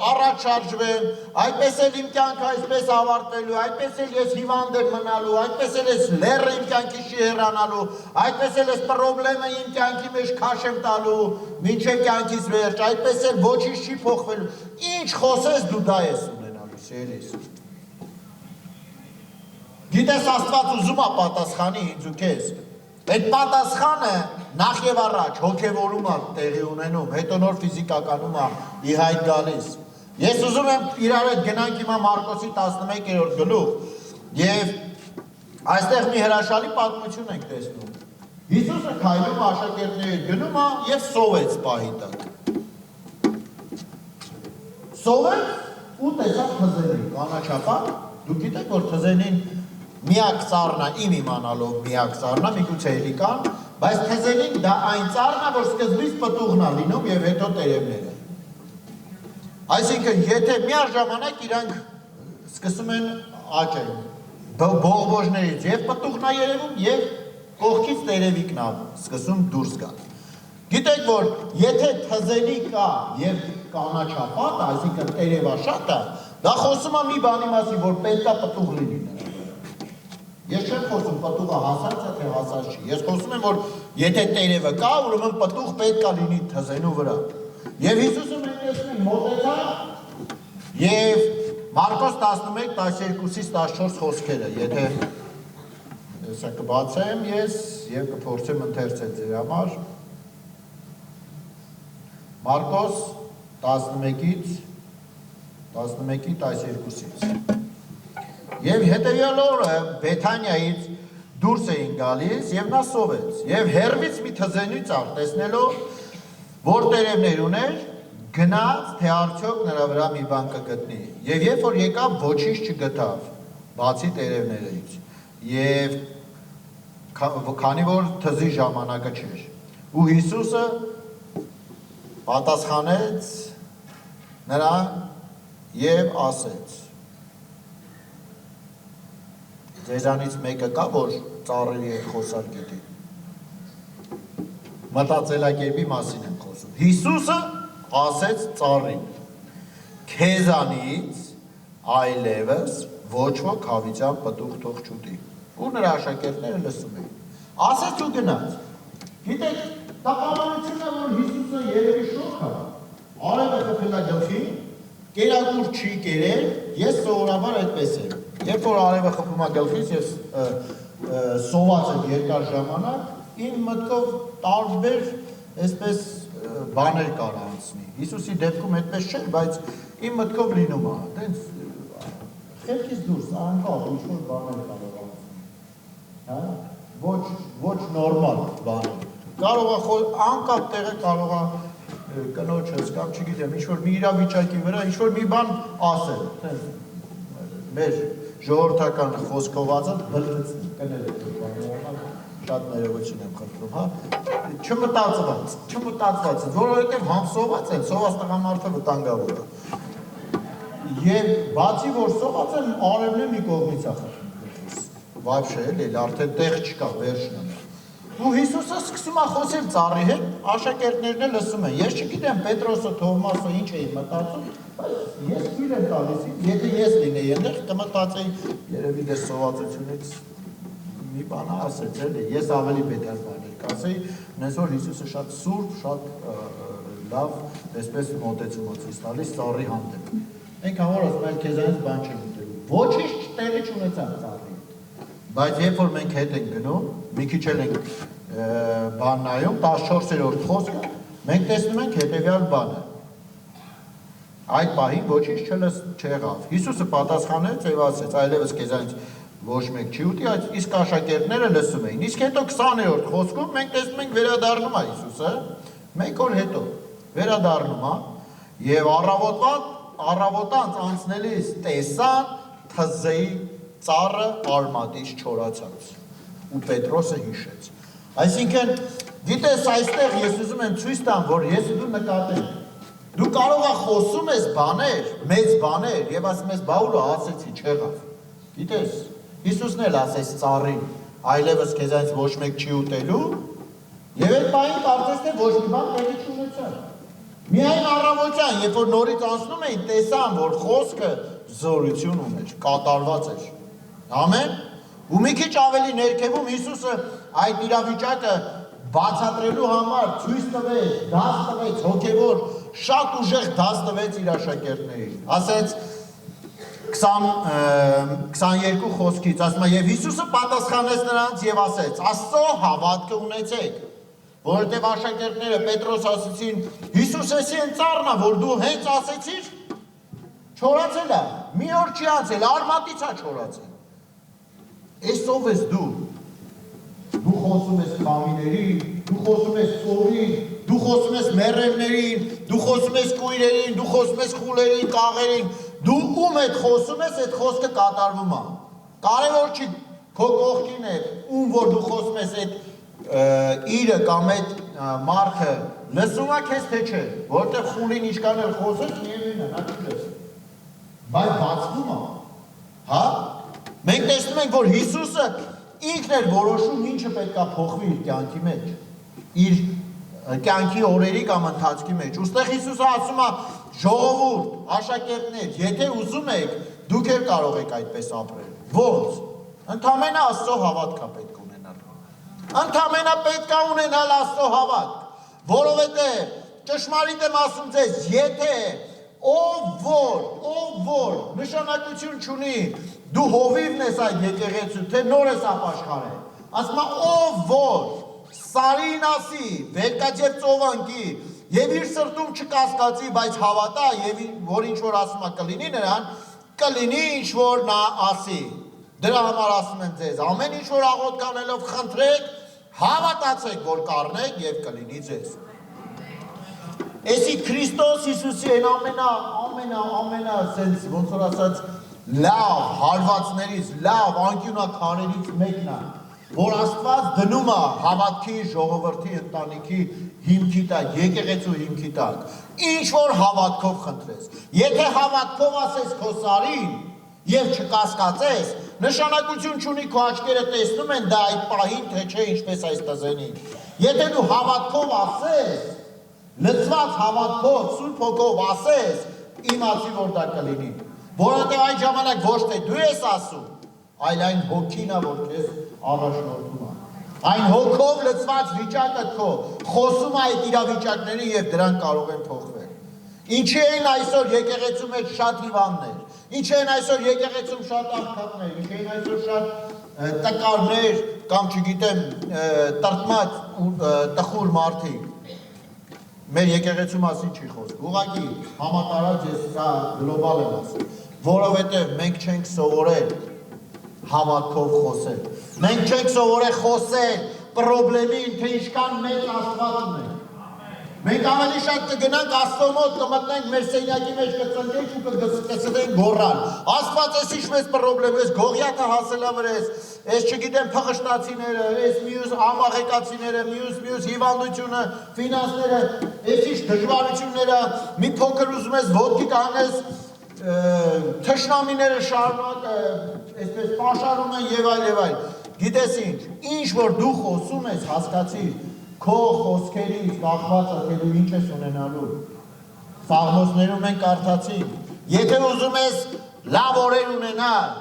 առաջ շարժվեմ, այդպես էլ իմ կյանքը այսպես ավարտվելու, այդպես էլ ես հիվանդ եմ մնալու, այդպես էլ ես լեռը իմ կյանքի չի հեռանալու, այդպես էլ ես պրոբլեմը իմ կյանքի մեջ քաշ եմ տալու, մինչև կյանքից վերջ, այդպես էլ ոչինչ չի փոխվելու։ Ինչ խոսես, դու դա ես ունենալու, սիրելիս։ Գիտես, Աստված ուզում է պատասխանի ինձ ու քեզ։ Այդ պատասխանը նախ եւ առաջ հոգեվորում է տեղի ունենում, հետո նոր ֆիզիկականում է ի հայտ գալիս։ Ես ուզում եմ իրար հետ գնանք հիմա Մարկոսի 11-րդ գլուխ եւ այստեղ մի հրաշալի պատմություն ենք տեսնում։ Հիսուսը քայլում է աշակերտների հետ գնում է եւ սովեց պահի տակ։ Սովեց ու տեսավ թզենին, կանաչապատ, դուք գիտեք որ թզենին միակ ծառն է իմ իմանալով միակ ծառն է, միգուցե էլի կան, բայց թզենին դա այն ծառն է, որ սկզբից պտուղն է լինում եւ հետո տերևները։ Այսինքն, եթե միաժամանակ իրանք սկսում են աճել, բողբոժներից եւ պտուղն է երևում եւ կողքից տերևիկն է սկսում դուրս գալ։ Գիտեք որ եթե թզենի կա եւ կանաչապատ, այսինքն տերևաշատ է, դա խոսում է մի բանի մասին, որ պետք է պտուղ լինի նրա։ Ես չեմ խոսում պտուղը հասած է թե հասած չի, ես խոսում եմ որ եթե տերևը կա, ուրեմն պտուղ պետք է լինի թզենու վրա։ Եվ Հիսուսը մենք տեսնում ենք մոտեցավ եւ Մարկոս 11:12-ից 14 խոսքերը, եթե հեսա կբացեմ ես եւ կփորձեմ ընթերցել ձեր համար։ Մարկոս 11-ից 12-ից Եվ հետևյալ օրը Բեթանիայից դուրս էին գալիս եւ նա սովեց եւ հեռվից մի թզենի ծառ տեսնելով որ տերևներ ուներ գնաց թե արդյոք նրա վրա մի բան կգտնի եւ երբ որ եկավ ոչինչ չգտավ բացի տերևներից եւ քանի որ թզի ժամանակը չէր ու Հիսուսը պատասխանեց նրան եւ ասեց Ձեզանից մեկը կա, որ ծառերի հետ խոսալ գիտի։ Մտածելակերպի մասին եմ խոսում։ Հիսուսը ասեց ծառին. Քեզանից այլևս ոչ ոք հավիտյան պտուղ թող չուտի։ Ու նրա աշակերտները լսում էին։ Ասեց ու գնաց։ Գիտեք, տպավորությունն է, որ Հիսուսը երևի շոկ է։ Արևը խփել է գլխին, կերակուր չի կերել, ես սովորաբար այդպես եմ։ Երբ որ արևը խփում է գլխից եւ սոված եմ երկար ժամանակ, իմ մտքով տարբեր այսպես բաներ կար անցնի։ Հիսուսի դեպքում այդպես չէր, բայց իմ մտքով լինում է, այտենց խելքից դուրս անկապ ինչ-որ բաներ կարող անցնի։ Հա? Ոչ նորմալ բաներ։ Կարող է անկապ տեղը կարող է կնոջս կամ չգիտեմ, ինչ-որ մի իրավիճակի վրա ինչ-որ մի բան ասել, այտենց մեր ժողովրդական խոսքովածը բլբլցնի, կնել եք բանորmal, շատ ներողություն եմ խնդրում, հա, չմտածված, որովհետև համ սոված են, սոված տղամարդը վտանգավոր է։ Եվ բացի որ սոված են, արևն է մի կողմից է խփում։ Վայբշե էլի, արդեն տեղ չկա, վերջն է։ Ու Հիսուսը սկսում է խոսել ծառի հետ, աշակերտներն էլ լսում են։ Ես չգիտեմ Պետրոսը, Թովմասը ինչ էին մտածում, բայց ես թույլ եմ տալիս, եթե ես լինեի այնտեղ կմտածեի, երևի դες սովածությունից մի բան ասեց էլի, ես ավելի բետար բաներ կասեի, նենց որ Հիսուսը շատ սուրբ, շատ լավ, այսպես մոտեցում է ցույց տալիս ծառի հանդեպ։ Այնքան որ ասում են քեզանից բան չեմ ուտելու։ Ոչինչ տեղի չունեցավ ծառի։ Բայց երբ որ մենք հետ ենք գնում, մի քիչ էլ ենք բան նայում, 14-րդ խոսքը, մենք տեսնում ենք հետևյալ բանը։ Այդ պահին ոչինչ չեղավ։ Հիսուսը պատասխանեց եւ ասեց. այլևս քեզանից ոչ մեկ չի ուտի, իսկ աշակերտները լսում էին։ Իսկ հետո 20-րդ խոսքում մենք տեսնում ենք վերադառնում է Հիսուսը, մեկ օր հետո վերադառնում է եւ առավոտվա առավոտանց անցնելիս տեսան թզեի ծառը արմատից չորացած ու Պետրոսը հիշեց։ Այսինքն, գիտես, այստեղ ես ուզում եմ ցույց տամ, որ ես ու դու նկատենք։ Դու կարող ես խոսում ես բաներ, մեծ բաներ, եւ ասում ես, բա ուր ասեցի, չեղավ։ Գիտես, Հիսուսն էլ ասեց ծառին, այլևս քեզանից ոչ մեկ չի ուտելու, եւ այդ բանին կարծես թե ոչ մի բան տեղի չունեցավ։ Միայն առավոտյան, երբ որ նորից անցնում էին, տեսան, որ խոսքը զորություն ուներ, կատարված էր։ Ամեն։ Ու մի քիչ ավելի ներքևում Հիսուսը այդ իրավիճակը բացատրելու համար ցույց տվեց, դաս տվեց, հոգևոր շատ ուժեղ դաս տվեց իր աշակերտներին։ Ասեց 22 խոսքից, ասում է, եւ Հիսուսը պատասխանեց նրանց եւ ասեց. Աստծո հավատքը ունեցեք, որովհետեւ աշակերտները Պետրոս ասեցին, Հիսուս էսի են ծառնա, որ դու հենց ասեցիր, չորացել է, մի օր չի անցել, արմատից է չորացել։ Էս ով ես դու։ Դու խոսում ես խամիներին, դու խոսում ես ծովին, դու խոսում ես մեռելներին, դու խոսում ես կույրերին, դու խոսում ես խուլերին, կաղերին, դու ում հետ խոսում ես, այդ խոսքը կատարվում է։ Կարևոր չի քո կողքին է, ում որ դու խոսում ես այդ իրը կամ այդ մարդը, լսում է քեզ թե չէ, որտեղ խուլին ինչքան էլ խոսես, միևնույն է, նա չլսի։ Բայց բացվում է։ Հա? Մենք տեսնում ենք, որ Հիսուսը ինքն էր որոշում ինչը պետք է փոխվի իր կյանքի մեջ, իր կյանքի օրերի կամ ընթացքի մեջ։ Ուստեղ Հիսուսը ասում է, ժողովուրդ, աշակերտներ, եթե ուզում եք, դուք էլ կարող եք այդպես ապրել։ Ո՞նց։ Ընդամենը Աստծո հավատք է պետք ունենալ։ Ընդամենը պետք է ունենալ Աստծո հավատք, որովհետև ճշմարիտ եմ ասում ձեզ, եթե ով որ նշանակություն չունի, դու հովիվն ես այդ եկեղեցու, թե նոր ես ապաշխարել, ասում է ով որ սարին ասի, վերկաձև ծովանքի եւ իր սրտում չկասկածի, բայց հավատա եւ որ ինչ որ ասում է կլինի նրան, կլինի ինչ որ նա ասի։ Դրա համար ասում եմ ձեզ, ամեն ինչ որ աղոթք անելով խնդրեք, հավատացեք, որ կառնեք եւ կլինի ձեզ։ Էսի Քրիստոս Հիսուսի այն ամենա սենց ոնց որ ասած լավ հարվածներից, լավ անկյունակարերից մեկն է, որ Աստված դնում է հավատքի ժողովրդի ընտանիքի հիմքի տակ, եկեղեցու հիմքի տակ, ինչ որ հավատքով խնդրես, եթե հավատքով ասես քո սարին եւ չկասկածես, նշանակություն չունի քո աչքերը տեսնում են դա այդ պահին թե չէ ինչպես այս տզենին, եթե դու հավատքով ասես, լծված հավատքով, Սուրբ Հոգով ասես, իմացի որ դա կլինի, որովհետև այն ժամանակ ոչ թե դու ես ասում, այլ այն հոգին է, որ քեզ առաջնորդում է։ Այն հոգով լծված վիճակը քո խոսում է այդ իրավիճակների եւ դրանք կարող են փոխվել։ Ինչի են այսօր եկեղեցու մեջ շատ հիվանդներ, ինչի են այսօր եկեղեցում շատ աղքատներ, ինչի են այսօր շատ տկարներ կամ չգիտեմ տրտմած տխուր մարդիկ։ Մեր եկեղեցու մասին չի խոսք, ուղղակի համատարած ես սա գլոբալ եմ ասում, որովհետև մենք չենք սովորել հավատքով խոսել, մենք չենք սովորել խոսել պրոբլեմին, թե ինչքան մեծ Աստված ունենք, մենք ավելի շատ կգնանք Աստծո մոտ, կմտնենք մեր սենյակի մեջ կծնկենք ու կսկսենք գոռալ, Աստված ես ինչ մեծ պրոբլեմ, ես գողյակը հասելա վրես, ես չգիտեմ փղշտացիները, ես մյուս ամաղեկացիները, մյուս հիվանդությունը, ֆինանսները, ես ինչ դժվարությունները, մի փոքր ուզում ես ոտքի կանես, թշնամիները շարունակ, այսպես պաշարում են եւ այլ, գիտես ինչ որ դու խոսում ես, հասկացիր, քո խոսքերից կախված է, թե դու ինչ ես ունենալու, Սաղմոսներում մենք կարդացինք, եթե ուզում ես լավ օրեր ունենալ,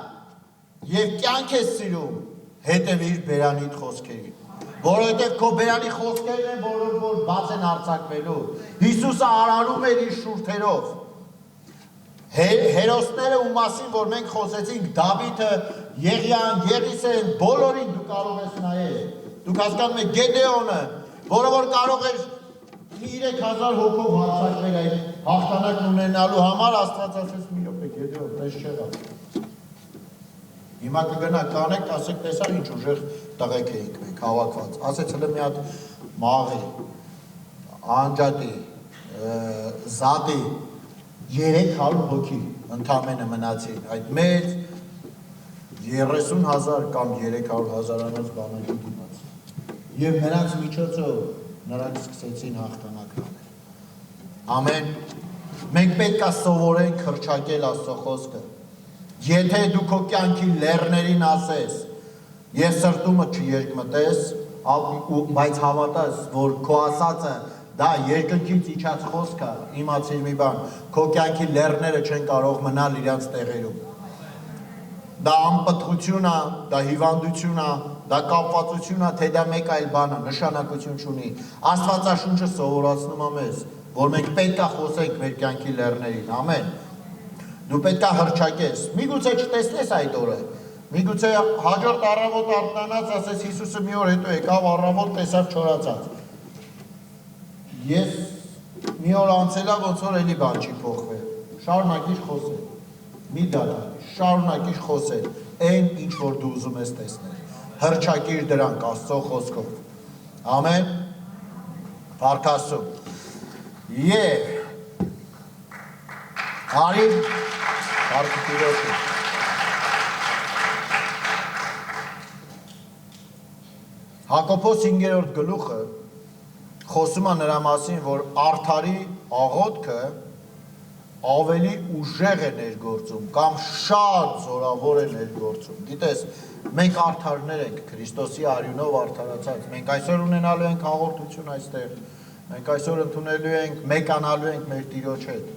և կյանք ես սիրում, հետևիր բերանիդ խոսքերին, որովհետև քո բերանի խոսքերն են, որ բաց են արձակվելու, Հիսուսը արարում էր իր շուրթերով, հերոսները ու մասին, որ մենք խոսեցինք, Դավիթը, Եղիան, Եղիսեն, բոլորին դու կարող ես նայել, դուք հասկանում եք Գեդեոնը, որը որ կարող էր 3000 հոգով հարձակվել այդ հաղթանակն ունենալու համար, Աստված ասեց մի րոպե Գեդեոն, տես չեղավ։ Հիմա կգնա կանեք, ասեք տեսա ինչ ուժեղ տղեկ էինք մենք հավաքված, ասեց հլը մի հատ մաղի, անջատի, զատի, 300 հոգի ընդամենը մնացին, այդ մեծ 30,000 կամ 300,000-անոց բանակի դիմաց։ Եվ նրանց միջոցով նրանք սկսեցին հաղթանակ անել։ Ամեն։ Մենք պետք է սովորենք հռչակել Աստծո խոսքը։ Եթե դու քո կյանքի լեռներին ասես, ես սրտումը չերկմտես, բայց հավատաս, որ քո ասածը դա երկնքից իջած խոսք է, իմացիր մի բան, քո կյանքի լեռները չեն կարող մնալ իրենց տեղերում։ Դա անպտղություն է, դա հիվանդություն է, դա կապվածություն է, թե դա մեկ այլ բան է, նշանակություն չունի։ Աստվածաշունչը սովորացնում է մեզ, որ մենք պետք է խոսենք մեր կյանքի լեռներին, ամեն։ Դու պետք է հռչակես, միգուցե չտեսնես այդ օրը, միգուցե հաջորդ առավոտ արթնանաց, ասես Հիսուսը մի օր հետո եկավ, առավոտ տեսավ չորացած։ Ես մի օր անցելա, ոնց որ էլի բան չի փոխվել, շարունակիր խոսել, մի դադարի, շարունակիր խոսել, այն ինչ որ դու ուզում ես տեսնել, հռչակիր դրանք Աստծո խոսքով, ամեն, Փառք Աստծո, և արի, Փառք Տիրոջը, Հակոբոս 5-րդ գլուխը խոսում է նրա մասին, որ արդարի աղոթքը ավելի ուժեղ է ներգործում կամ շատ զորավոր է ներգործում։ Գիտես, մենք արդարներ ենք, Քրիստոսի արյունով արդարացած, մենք այսօր ունենալու ենք հաղորդություն այստեղ, մենք այսօր ընդունելու ենք, մեկանալու ենք մեր Տիրոջ հետ։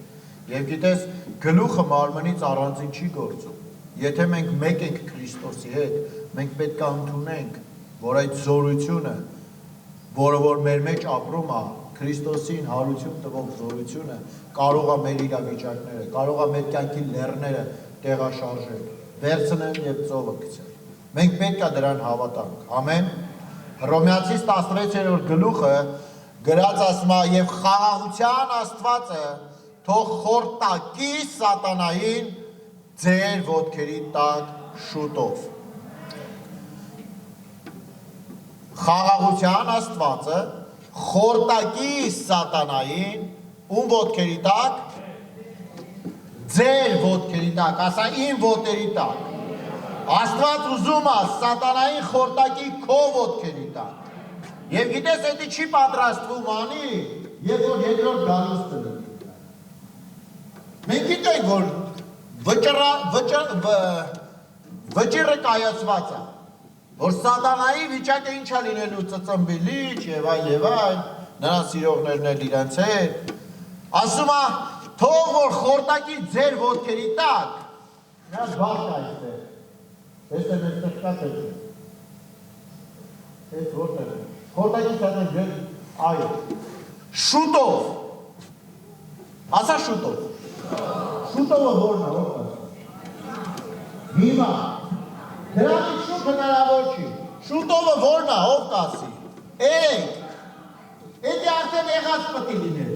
Եվ գիտես, գլուխը մարմնից առանձին չի գործում։ Եթե մենք մեկ ենք Քրիստոսի հետ, մենք պետք է ընդունենք, որ այդ զորությունը, որը որ մեր մեջ ապրում է, Քրիստոսին հարություն տվող զորությունը կարող է մեր իրավիճակները, կարող է մեր կյանքի լեռները տեղաշարժել, վերցնել եւ ծովը գցել։ Մենք պետք է դրան հավատանք։ Ամեն։ Հռոմեացիս 16-րդ գլուխը գրած ասում է եւ խաղաղության Աստվածը թող խորտակի սատանային ձեր ոտքերի տակ շուտով։ Խաղաղության Աստվածը խորտակի սատանային ում ոտքերի տակ, ձեր ոտքերի տակ, ասա իմ ոտերի տակ, Աստված ուզում է սատանային խորտակի քո ոտքերի տակ, և գիտես էդի չի պատրաստվում անի, և որ երկրորդ գալուս տնի։ Մենք գիտենք, որ վճիրը կայացված է, որ սատանայի վիճակը ինչ է լինելու ծծմբիլիչ և այլ, նրան սիրողներն էլ իրենց հետ, ասում է, թող որ խորտակի ձեր ոտքերի տակ, նրանց բաղթ այստեղ, ես եմ այստեղ կա տեսում, ես որտեղ եմ, խորտակի սատան ձեր այո, շուտով, ասա շուտով, շուտովը որն է, հիմա, դրանից շուտ հնարավոր չի, շուտովը որն է, ով կասի, էդի արդեն եղած պտի լիներ,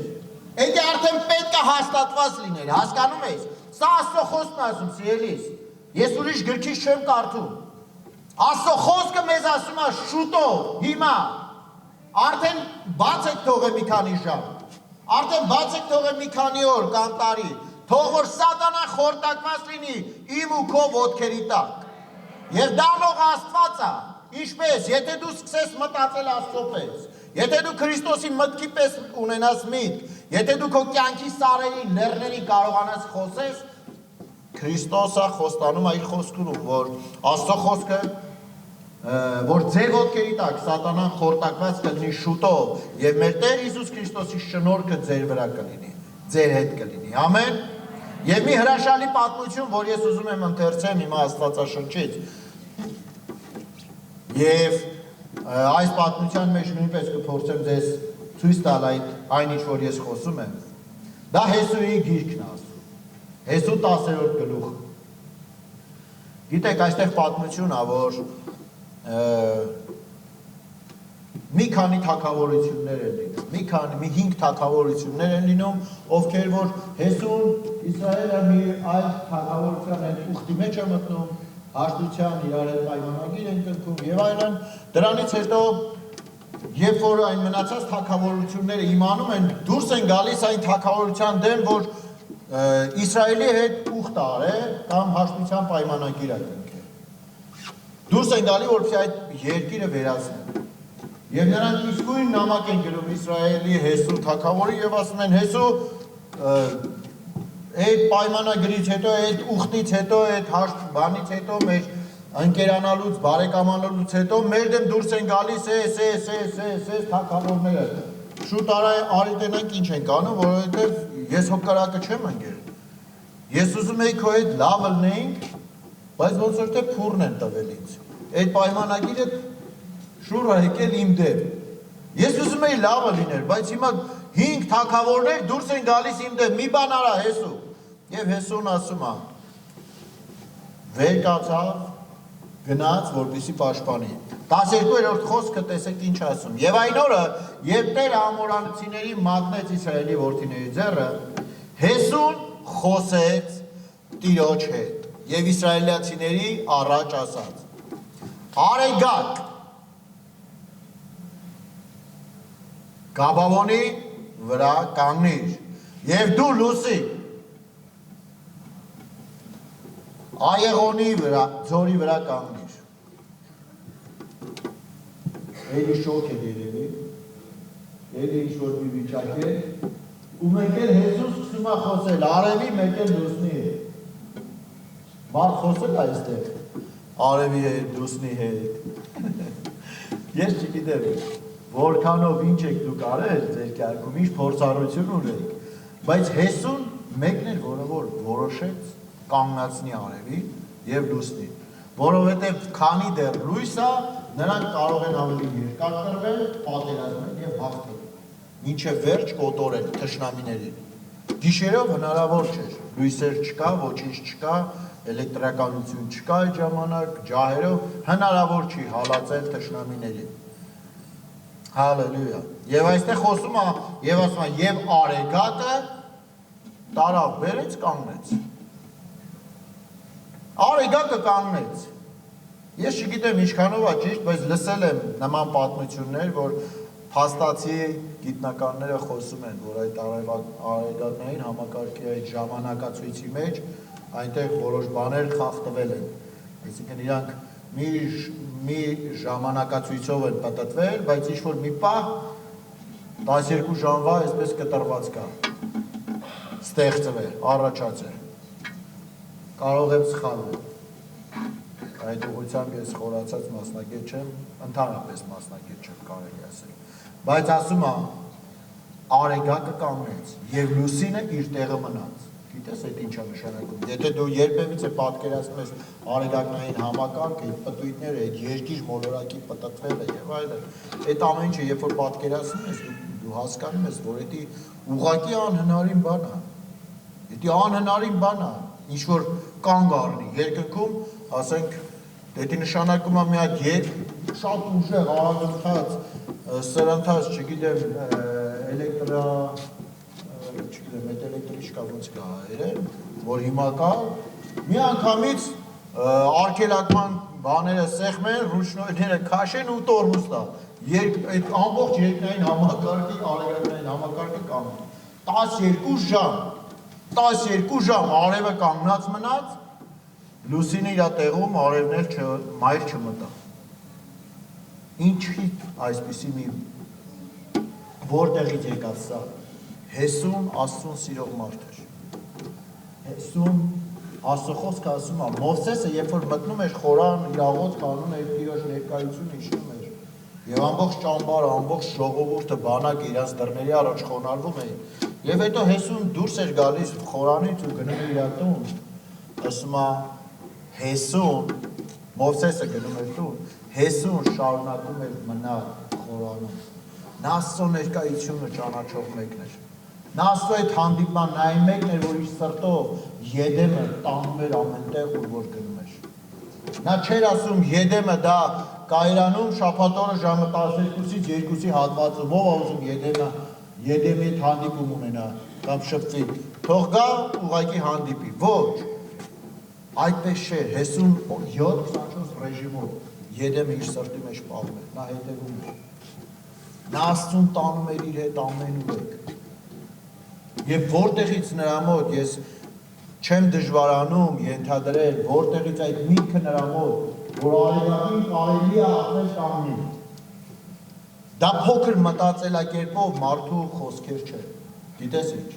էդի արդեն պետք է հաստատված լիներ, հասկանում ես, սա Աստծո խոսքն ասում, սիրելիս, ես ուրիշ գրքից չեմ կարդում, Աստծո խոսքը մեզ ասում է շուտով, հիմա, արդեն բաց եք թողե մի քանի ժամ, արդեն բաց եք թողե մի քանի օր կամ տարի, թող որ սատանա խորտակված լինի իմ ու քո ոտքերի տակ, և դանող Աստված է, ինչպես, եթե դու սկսես մտածել Աստծո պես, եթե դու Քրիստոսի մտքի պես ունենաս միտք, եթե դու քո կյանքի սարերի, լեռների կարողանաս խոսես, Քրիստոսը խոստանում է իր խոսքում, որ Աստծո խոսքը, որ ձեր ոտքերի տակ սատանան խորտակված կլինի շուտով, և մեր Տեր Հիսուս Քրիստոսի շնորհքը ձեր վրա կլինի, ձեր հետ կլինի, ամեն, և մի հրաշալի պատմություն, որ ես ուզում եմ ընթերցեմ հիմա Աստվածաշնչից, և այս պատմության մեջ նույնպես կփորձեմ ձեզ ցույց տալ այն ինչ որ ես խոսում եմ, դա Հեսուի գիրքն է ասում, Հեսու 10-րդ գլուխ, գիտեք այստեղ պատմություն է, որ մի քանի թագավորություններ են լինում, մի 5 թագավորություններ են լինում, ովքեր որ Հեսուն Իսրայելը մի այլ թագավորության են ուխտի մեջ է մտնում, հաշտության իրար հետ պայմանագիր են կնքում և այլն, դրանից հետո երբ որ այն մնացած թագավորությունները իմանում են, դուրս են գալիս այն թագավորության դեմ, որ Իսրայելի հետ ուխտ արել կամ հաշտության պայմանագիր կնքել։ Դուրս են գալի, որպեսզի այդ երկիրը վերացնեն։ Եվ նրանք իսկույն նամակ են գրում Իսրայելի Հեսու թագավորին եւ ասում են Հեսու այդ պայմանագրից հետո, այդ ուխտից հետո, այդ հաշտ բանից հետո մեր ընկերանալուց, բարեկամանալուց հետո մեր դեմ դուրս են գալիս էս թագավորները։ Շուտ արի տենանք ինչ ենք անում, որովհետև ես հոգարակը չեմ ընկել։ Ես ուզում եի քո հետ լավ լնեինք, բայց ոնց որ թե փուրն են տվել ինձ։ Այդ պայմանագիրը շուռ եկել իմ դեմ։ Ես ուզում եի լավը լիներ, բայց հիմա 5 թագավորներ դուրս են գալիս իմ դեմ։ Մի բան արա Հեսու։ Եվ Հեսուն ասում է. վեր կացավ, գնաց, որպեսզի պաշտպանի։ 12-րդ խոսքը տեսեք ինչ ասում։ Եվ այն օրը, երբ Տերը ամորացիների մատնեց Իսրայելի որդիների ձեռը, Հեսուն խոսեց Տիրոջ հետ եւ իսրայելացիների առաջ ասաց. Արեգակ Գաբավոնի վրա կանգնիր եւ դու լուսի Այեղոնի վրա ձորի վրա կանգնիր։ Էլի շոկ է երևի, էլի ինչ-որ մի վիճակ է, ու մեկ էլ Հեսուս սկսում է խոսել, արևի մեկ էլ լուսնի հետ։ Մարդ խոսել այստեղ, արևի հետ, լուսնի հետ։ Ես չգիտեմ, որքանով ինչ եք դուք արել ձեր կյանքում, ինչ փորձառություն ունեք, բայց Հեսուն մեկն էր, որը որ որոշեց կանգնացնի արևի եւ լուսնի, որովհետեւ քանի դեռ լույս է, նրանք կարող են ավելի երկար կռվել, պատերազմել եւ հաղթել։ Մինչեւ վերջ կոտորել թշնամիներին։ Գիշերով հնարավոր չէր, լույսեր չկա, ոչինչ չկա, էլեկտրականություն չկա այդ ժամանակ, ջահերով հնարավոր չի հալածել թշնամիներին։ Հալելույա։ Եվ այստեղ խոսում է եւ ասում է եւ արեգակը տարավ բերեց կանգնեց։ Արեգակը կանգնեց։ Ես չգիտեմ ինչքանով է ճիշտ, բայց լսել եմ նման պատմություններ, որ փաստացի գիտնականները խոսում են, որ այդ արեգակներին համակարգի այդ ժամանակացույցի մեջ այնտեղ որոշ բաներ խախտվել են։ Այսինքն իրանք մի ժամանակացույցով են պատտվել, բայց ինչ-որ մի պահ 12 ժամվա այսպես կտրված կա, ստեղծվել, առաջացել, կարող եմ սխալվել, այդ ուղղությամբ ես խորացած մասնագետ չեմ, ընդհանրապես մասնագետ չեմ կարելի ասել, բայց ասում է, արեգակը կանգնեց և լուսինը իր տեղը մնաց, գիտես այդ ինչ է նշանակում, եթե դու երբևիցե պատկերացնում ես արեգակնային համակարգ, այդ պտույտները, այդ երկիր մոլորակի պտտվելը եւ այլն, այդ ամեն ինչը երբ որ պատկերացնում ես, դու հասկանում ես, որ դա ուղղակի անհնարին բան է, դա անհնարին բան է, ինչ որ կանգ առնի, երկնքում, ասենք, դա նշանակում է մի հատ շատ ուժեղ արագընթաց, սրընթաց, չգիտեմ, էլեկտրա չգիտեմ, այդ էլեկտրիշկա ոնց կա հայերեն, որ հիմա կա, մի անգամից արգելակման բաները սեղմեն, ռուչնոյները քաշեն ու տորմուզ տա, այդ ամբողջ երկնային համակարգի, արեգակնային համակարգը կանգնի, 12 ժամ արևը կանգնած մնաց, լուսինը իր տեղում արևներ մայր չմտա, ինչի այսպիսի մի որտեղից եկավ սա, Հեսուն Աստծուն սիրող մարդ էր։ Հեսուն Աստծո խոսքը ասում է, Մովսեսը երբ որ մտնում էր խորան, իրավոց կանոն էր Տիրոջ ներկայությունը իջնում էր։ Եվ ամբողջ ճամբարը, ամբողջ ժողովուրդը բանակը իրանց դռների առաջ խոնարհվում էին։ Եվ հետո Հեսուն դուրս էր գալիս խորանից ու գնում էր իր տուն։ Ասում է Հեսուն Մովսեսը գնում էր տուն, Հեսուն շարունակում էր մնալ խորանում։ Նա Աստծո ներկայությունը ճանաչող մեկն էր։ Նա Աստծո այդ հանդիպման այն մեկն էր, որ իր սրտով Եդեմը տանում էր ամենտեղ, որ գնում էր։ Նա չէր ասում Եդեմը դա Կայրանում շաբաթ օրը ժամը 12-ից 2-ի հատվածում, ով ուզում Եդեմի հետ հանդիպում ունենա կամ շփվի, թող գա ուղղակի հանդիպի։ Ոչ։ Այդպես չէ, Հեսուն 7-24 ռեժիմով Եդեմը իր սրտի մեջ պահում էր, նա հետևում էր։ Նա Աստծուն տանում էր իր հետ ամենուրեք։ Եվ որտեղից նրա մոտ ես չեմ դժվարանում ենթադրել, որտեղից այդ միտքը նրա մոտ, որ արեգակին կարելի է ապրել կանգնել։ Դա փոքր մտածելակերպով մարդու խոսքեր չէ։ Գիտես ինչ։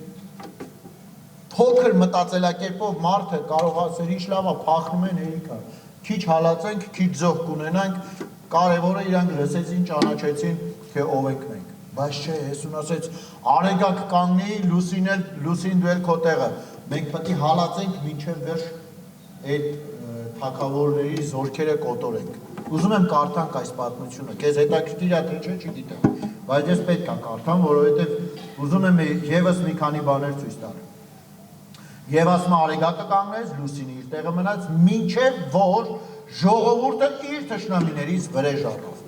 Փոքր մտածելակերպով մարդը կարող է ասել ինչ լավ է, փախնում են հերիքա։ Քիչ հալածենք, քիչ ձող կունենանք, կարևորը իրանք լսեցին, ճանաչեցին, թե ով ենք մենք։ Բայց չէ, Հեսուն ասեց, արեգակ կանգնի, լուսին դու էլ քո տեղը։ Մենք պետք է հալածենք մինչև վերջ այդ թագավորների զորքերը կոտորենք։ Ուզում եմ կարդանք այս պատմությունը, քեզ հետաքրքիր է թե չէ, չգիտեմ, բայց ես պետք է կարդամ, որովհետև ուզում եմ եւս մի քանի բաներ ցույց տալ։ Եվ ասում արեգակը կանգնեց, լուսինը իր տեղը մնաց, մինչև որ ժողովուրդը իր թշնամիներից վրեժ առավ։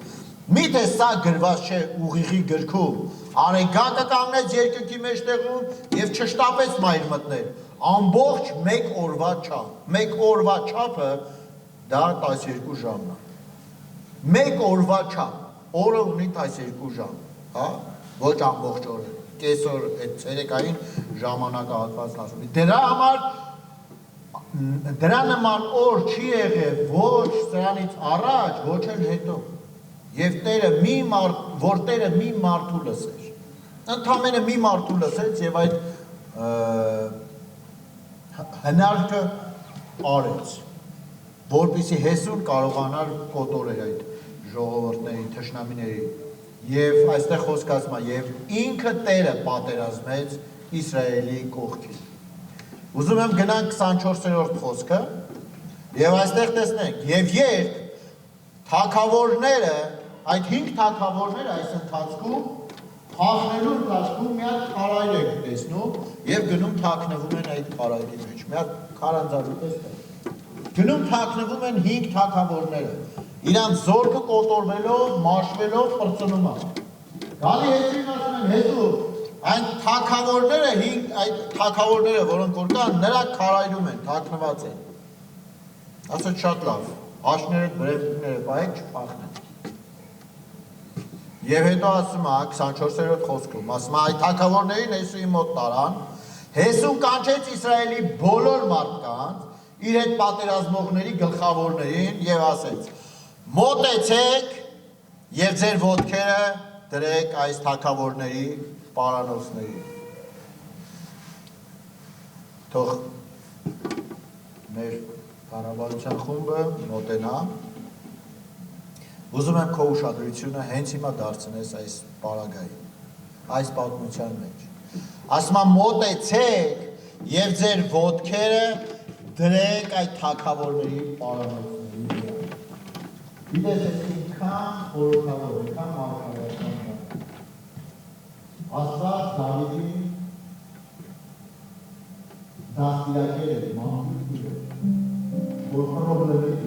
Միթե սա գրված չէ ուղիղի գրքում, արեգակը կանգնեց երկնքի մեջտեղում եւ չշտապեց մայր մտնել, ամբողջ մեկ օրվա չափը դա 12 ժամն է։ Մեկ օրվա չափ, օրը ունի 12 ժամ, հա, ոչ ամբողջ օրը, կեսօր այդ ցերեկային ժամանակահատվածն ասում։ Դրա նման օր չի եղել ոչ սրանից առաջ, ոչ էլ հետո։ Եվ Տերը մի մարդու լսեր։ Ընդամենը մի մարդու լսեց եւ այդ հնարքը արեց, որպեսզի Հեսուն կարողանար կոտորել այդ ժողովուրդների, թշնամիների եւ այստեղ խոսքացმა եւ ինքը Տերը պատերազմեց Իսրայելի կողքին։ Ուզում եմ գնանք 24-րդ խոսքը եւ այստեղ տեսնենք եւ երբ թագավորները, այդ 5 թագավորները այս ընթացքում փախնելու ընթացքում մի հատ քարայր եք տեսնում եւ գնում թաքնվում են այդ քարայրի մեջ։ Մի հատ քարանձավի տեսնեք։ Գնում թաքնվում են 5 թագավորները։ Իրանց զորքը կոտորվելով, մաշվելով պրծնում է։ Գալի Հեսուն ասում են Հեսու, այն թագավորները, այդ թագավորները, որոնք որ կան, նրա քարայրում են, թաքնված են։ Ասած շատ լավ, աշները, բրեվները պահեք չփախնեն։ Եվ հետո ասում է 24-րդ խոսքում, ասում է այդ թագավորներին Հեսուի մոտ տարան, Հեսուն կանչեց Իսրայելի բոլոր մարդկանց, իր հետ պատերազմողների գլխավորներին եւ ասեց. Մոտեցեք եւ ձեր ոտքերը դրեք այս թագավորների պարանոցների։ Թող մեր կառավարության խումբը մոտենա։ Ուզում եմ քո ուշադրությունը հենց հիմա դարձնես այս պարագային, այս պատմության մեջ։ Ասում եմ մոտեցեք եւ ձեր ոտքերը դրեք այդ թագավորների պարանոցների վրա։ Գիտես, ես ինքան խորհրդավոր, ինքան մարգարեական Աստված Դավիթին դաստիարակել է մանուկ որ պրոբլեմի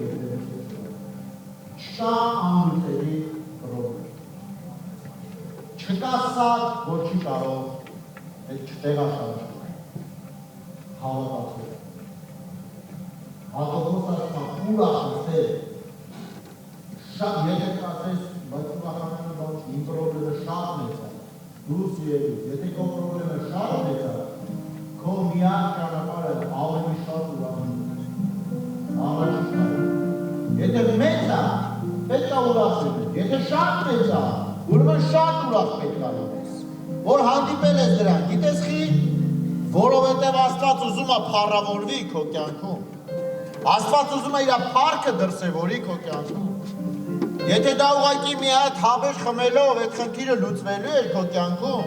չկա ամուսերի պրոբլեմ։ Չկա սակ, որ չի կարող այդ չտեղաշարժել, հավատացել։ Հատոքոս ասում ուր ասել, շատ եթե կասես, բայց ուրախանանը բանչ, իմ պրոբլեմը շատ մեծ է, դու սիրելուս, եթե քո պրոբլեմը շատ մեծ է, քո միակ ճանապարհը ավելի շատ ուրախանում է։ Եթե մեծ է, պետք է ուրախ լինես, եթե շատ մեծ է, ուրեմն շատ ուրախ պետք է լինես, որ հանդիպել ես դրան, գիտես խի, որովհետև Աստված ուզում է փառավորվի քո կյանքում, Աստված ուզում է իր փառքը դրսևորի քո կյանքում։ Եթե դա ուղղակի մի հատ հավեր խմելով այդ խնդիրը լուծվելու էր քո կյանքում,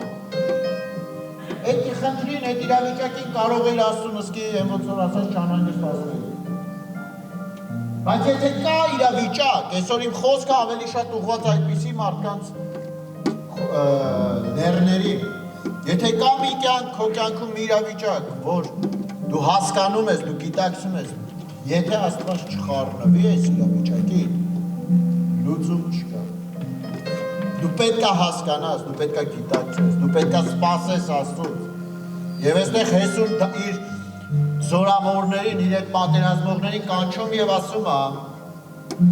այդ խնդրին, այդ իրավիճակին կարող էր Աստծուն ըսկի ոնց որ ասած չանհանգստացնել։ Բայց եթե կա իրավիճակ, այսօր իմ խոսքը ավելի շատ ուղղված այդպիսի մարդկանց ներներին, եթե կա մի կյանք քո կյանքում մի իրավիճակ, որ դու հասկանում ես, դու գիտակցում ես, եթե Աստված չխառնվի այս իրավիճակին, լուծում չկա։ Դու պետք է հասկանաս, դու պետք է գիտակցես, դու պետք է սպասես Աստծուց։ Եվ այստեղ Հեսուն իր զորավորներին, իր այդ պատերազմողներին կանչում եւ ասում է,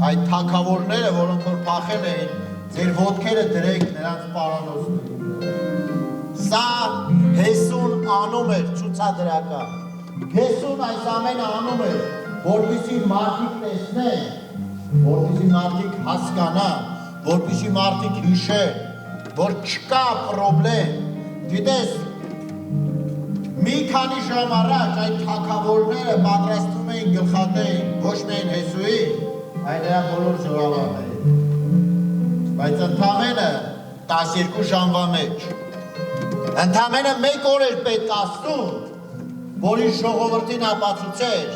այդ թագավորները, որոնք որ փախել էին, ձեր ոտքերը դրեք նրանց պարանոցներին։ Սա Հեսուն անում էր ցուցադրական։ Հեսուն այս ամենը անում էր, որպեսզի մարդիկ տեսնեն, որպեսզի մարդիկ հասկանան, որպեսզի մարդիկ հիշեն, որ չկա պրոբլեմ։ Գիտես, մի քանի ժամ առաջ այդ թագավորները պատրաստվում էին գլխատեին, ոչ միայն Հեսուի, այլ նրա բոլոր ժողովուրդներին։ Բայց ընդամենը 12 ժամվա մեջ, ընդամենը 1 օր էր պետք ասում, որի ժողովրդին ապացուցեր,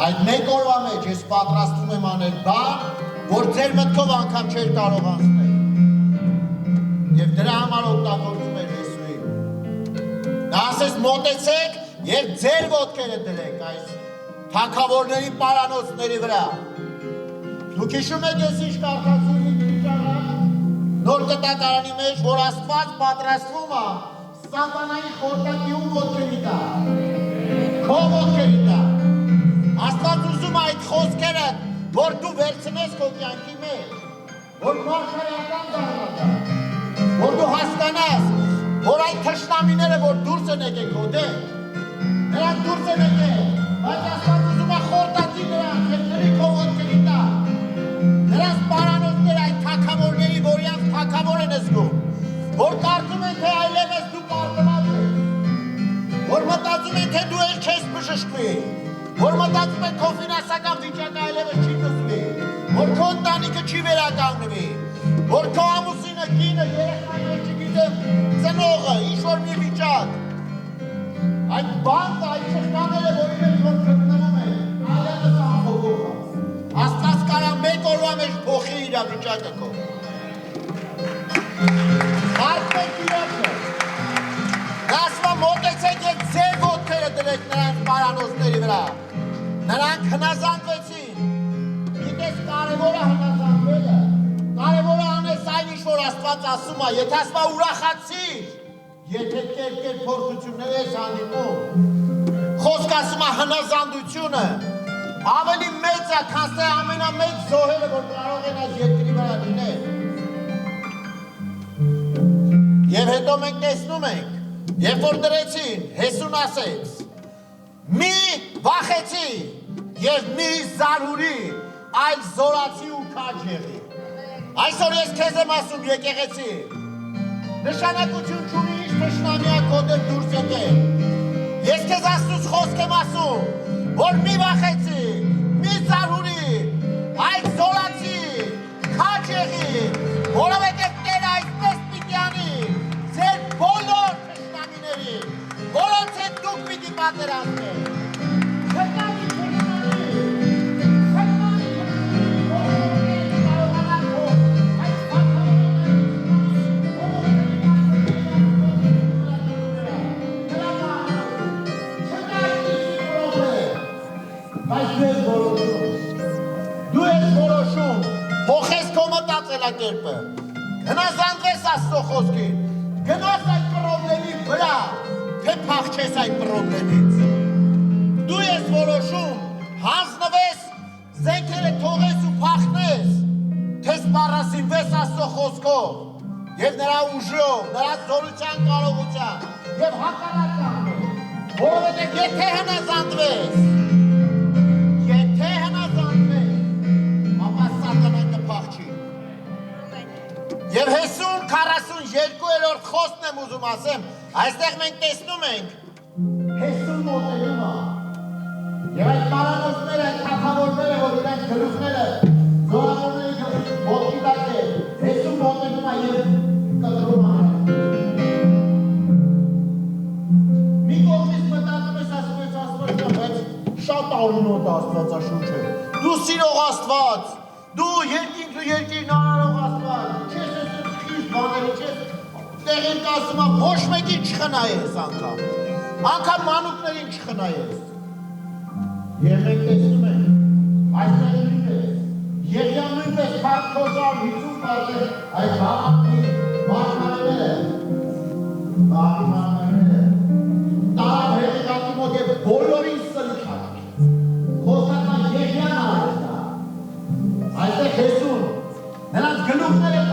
այդ 1 օրվա մեջ ես պատրաստվում եմ անել բան, որ ձեր մտքով անգամ չէր կարող անցնել։ Եվ դրա համար օգտագործում էր Հեսուին։ Նա ասեց մոտեցեք և ձեր ոտքերը դրեք այս թագավորների պարանոցների վրա։ Դուք հիշում եք ես ինչ կարդացի նոր կտակարանի մեջ, որ Աստված պատրաստվում է սատանայի խորտակի ու ոտքերի տակ, քո ոտքերի տակ։ Աստված ուզում է այդ խոսքերը, որ դու վերցնես քո կյանքի մեջ, որ մարքարական դառնա, որ դու հասկանաս, որ այդ թշնամիները, որ դուրս են եկել քո դեմ, նրանք դուրս են եկել, բայց Աստված ուզում է խորտակի նրանք, հետների քո ոտքերի տակ, նրանց պարանոցները այդ թագավորների, որ իրանք թագավոր են զգում, որ կարծում են, թե այլևս դու պարտված ես, որ մտածում են, թե դու էլ չես բժշկվի, որ մտածում են քո ֆինանսական վիճակը այլևս չի լուծվի, որ քո ընտանիքը չի վերականգնվի, որ քո ամուսինը, կինը, երեխաները, չգիտեմ, ծնողը, ինչ-որ մի վիճակ, այդ բանտը, այդ թշնամիները, որի մեջ որ գտնվում են, այլևս անփոխվող է։ Աստված կարա 1 օրվա մեջ փոխի իր վիճակը քո։ Հարցեք իրոքը։ Նա ասում է մոտեցեք և ձեր ոտքերը դրեք նրանց պարանոցների վրա։ Նրանք հնազանդվեցին։ Գիտես կարևորը հնազանդվելը, կարևորը անես այն ինչ որ Աստված ասում է, եթե ասում է ուրախացիր, եթե կեր փորձություններ ես հանդիպում, խոսք ասում է հնազանդությունը ավելի մեծ է, քան թե ամենամեծ զոհերը, որ կարող են այս երկրի վրա լինել։ Եվ հետո մենք տեսնում ենք, երբ որ դրեցին, Հեսուն ասեց, մի վախեցի և մի զարհուրի, այլ զորացի ու քաջ եղի։ Այսօր ես քեզ եմ ասում եկեղեցի, նշանակություն չունի ինչ թշնամիա քո դեմ դուրս եկել։ Ես քեզ Աստծուց խոսք եմ ասում, որ մի վախեցի, մի զարհուրի, այլ զորացի, քաջ եղի, որովհետև Տերը այսպես պիտի անի ձեր բոլոր թշնամիների, որոնց հետ դուք պիտի պատերազմեք։ Չկանի թշնամի, դու ես որոշում, փոխես քո մտածելակերպը, հնազանդվես Աստծո խոսքին, գնաս այդ պրոբլեմի վրա, թե փախչես այդ պրոբլեմից։ Դու ես որոշում, հանձնվես, զենքերը թողես ու փախնես, թե սպառազինվես Աստծո խոսքով և նրա ուժով, նրա զորության կարողությամբ և հակառակ կանգնես, որովհետև եթե հնազանդվես, Եվ Հեսուն 42-րդ խոսքն եմ ուզում ասեմ, այստեղ մենք տեսնում ենք Հեսուն մոտենում է և այդ պարանոցները, այդ թագավորները, որ իրանք գլուխները զորավորների ոտքի տակ է, Հեսուն մոտենում է և կտրում է։ Մի կողմից մտածում ես Աստվածաշունչը, բայց շատ արունոտ Աստվածաշունչ է։ Դու սիրող Աստված, դու երկինք ու երկիրն արարող Աստված, չես բաները չես, տեղին կասում է, ոչ մեկին չխնայես անգամ, անգամ մանուկներին չխնայես։ Եվ մենք տեսնում ենք, այստեղ նույնպես, Եղիան նույնպես 450 պատեր այդ բաղակի մարգարեները, տարավ հեղինակի մոտ և բոլորին սլիք հաշվեց։ Խոսակա Եղիան արեց դա, այստեղ Հեսուն, նրանց գլուխները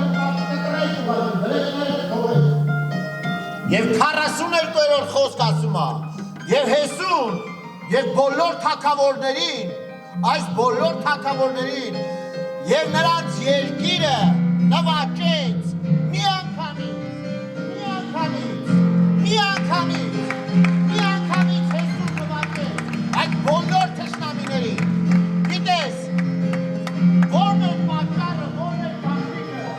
Եվ 42-րդ խոսք ասում է, եւ Հեսուն, եւ բոլոր թագավորներին, այս բոլոր թագավորներին, եւ նրանց երկիրը նվաճեց միանգամից Հեսուն նվաճեց այդ բոլոր թշնամիներին։ Գիտես, ո՞րն է պատճառը, ո՞րն է պատճառը։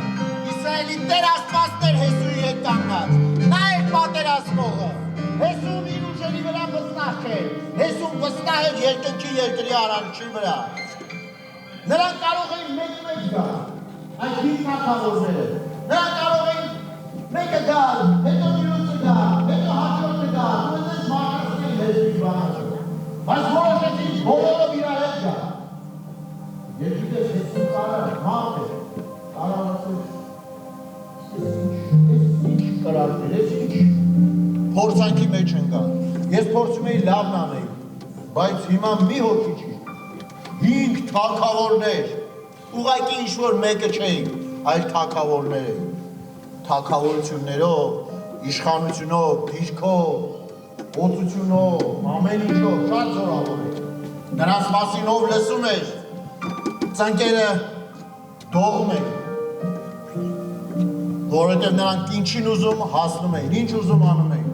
Իսրայելի Տեր Աստվածն էր Հեսուի հետ կանգնած, նա էր պատերազմողը։ Հեսուն իր ուժերի վրա վստահ չէր, Հեսուն վստահ էր երկնքի երկրի արարչի վրա։ Նրանք կարող էին մեկ-մեկ գալ, այդ 5 թագավորները, նրանք կարող էին մեկը գալ, հետո մյուսը գալ, հետո հաջորդը գալ, ու այդպես մարտացնել Հեսուի բանակը։ Բայց որոշեցին բոլորով իրար հետ գալ։ Եվ գիտես, Հեսուն մարդ է, կարողացել ինչ կրակներ, ինչ փորձանքի մեջ ընկան։ Ես փորձում էի լավն անել, բայց հիմա մի հոգի չի։ 5 թագավորներ, ուղղակի ինչ-որ մեկը չէի, այլ թագավորներ էին։ Թագավորություններով, իշխանությունով, դիրքով, օծությունով, ամեն ինչով, շատ զորավոր էր։ Նրանց մասին ով լսում էր, ծնկերը դողում էին, որովհետև նրանք ինչին ուզում հասնում էին, ինչ ուզում անում էին,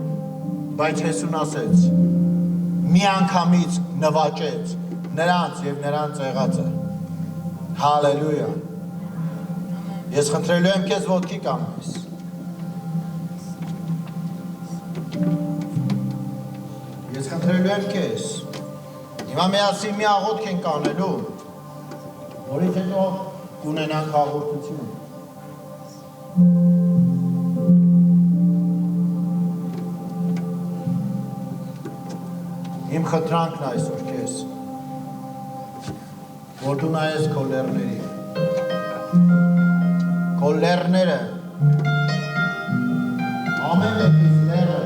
բայց Հեսուն ասեց, միանգամից նվաճեց նրանց և նրանց եղածը։ Հալելույա։ Ես խնդրելու եմ քեզ ոտքի կանգնես։ Ես խնդրելու եմ քեզ։ Հիմա միասին մի աղոթք ենք անելու, որից հետո կունենանք հաղորդություն։ Իմ խնդրանքն այսօր քեզ, որ դու նայես քո լեռների, քո լեռները, ամեն մեկից լեռը